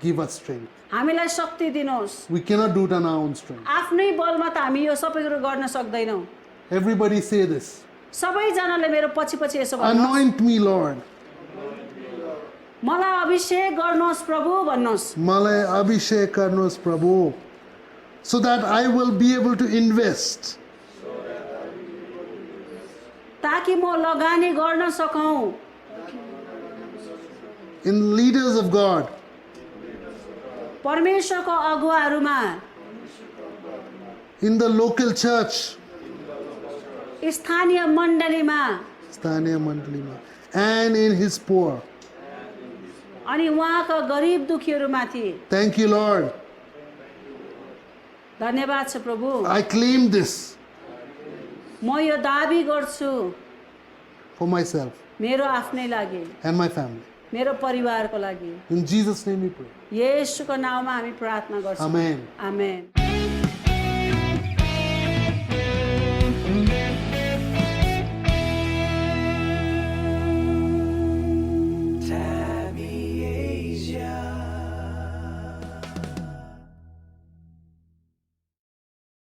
Give us strength. हामीलाई शक्ति दिनुहोस् We cannot do it on our own strength. आफ्नै बलमा त हामी यो सबै कुरो गर्न सक्दैनौँ Everybody say this. सबैजनाले मेरो पछि पछि यसो भन्नुहोस् Anoint me, Lord. मलाई अभिषेक गर्नुहोस् प्रभु भन्नुहोस् Malay Abhishek Karnos Prabhu. So that I will be able to invest ताकि म लगानी गर्न सकौँ in leaders of God, परमेश्वरको अगुवाहरूमा in the local church, स्थानीय मण्डलीमा Sthaniya Mandalima, and in His poor. अनि उहाँका गरिब दुखीहरूमाथि Thank you, Lord. धन्यवाद छ प्रभु I claim this म यो दाबी गर्छु for myself मेरो आफ्नै लागि and my family. मेरो परिवारको लागि In Jesus' name we pray. येशूको नाममा हामी प्रार्थना गर्छौँ Amen. आमेन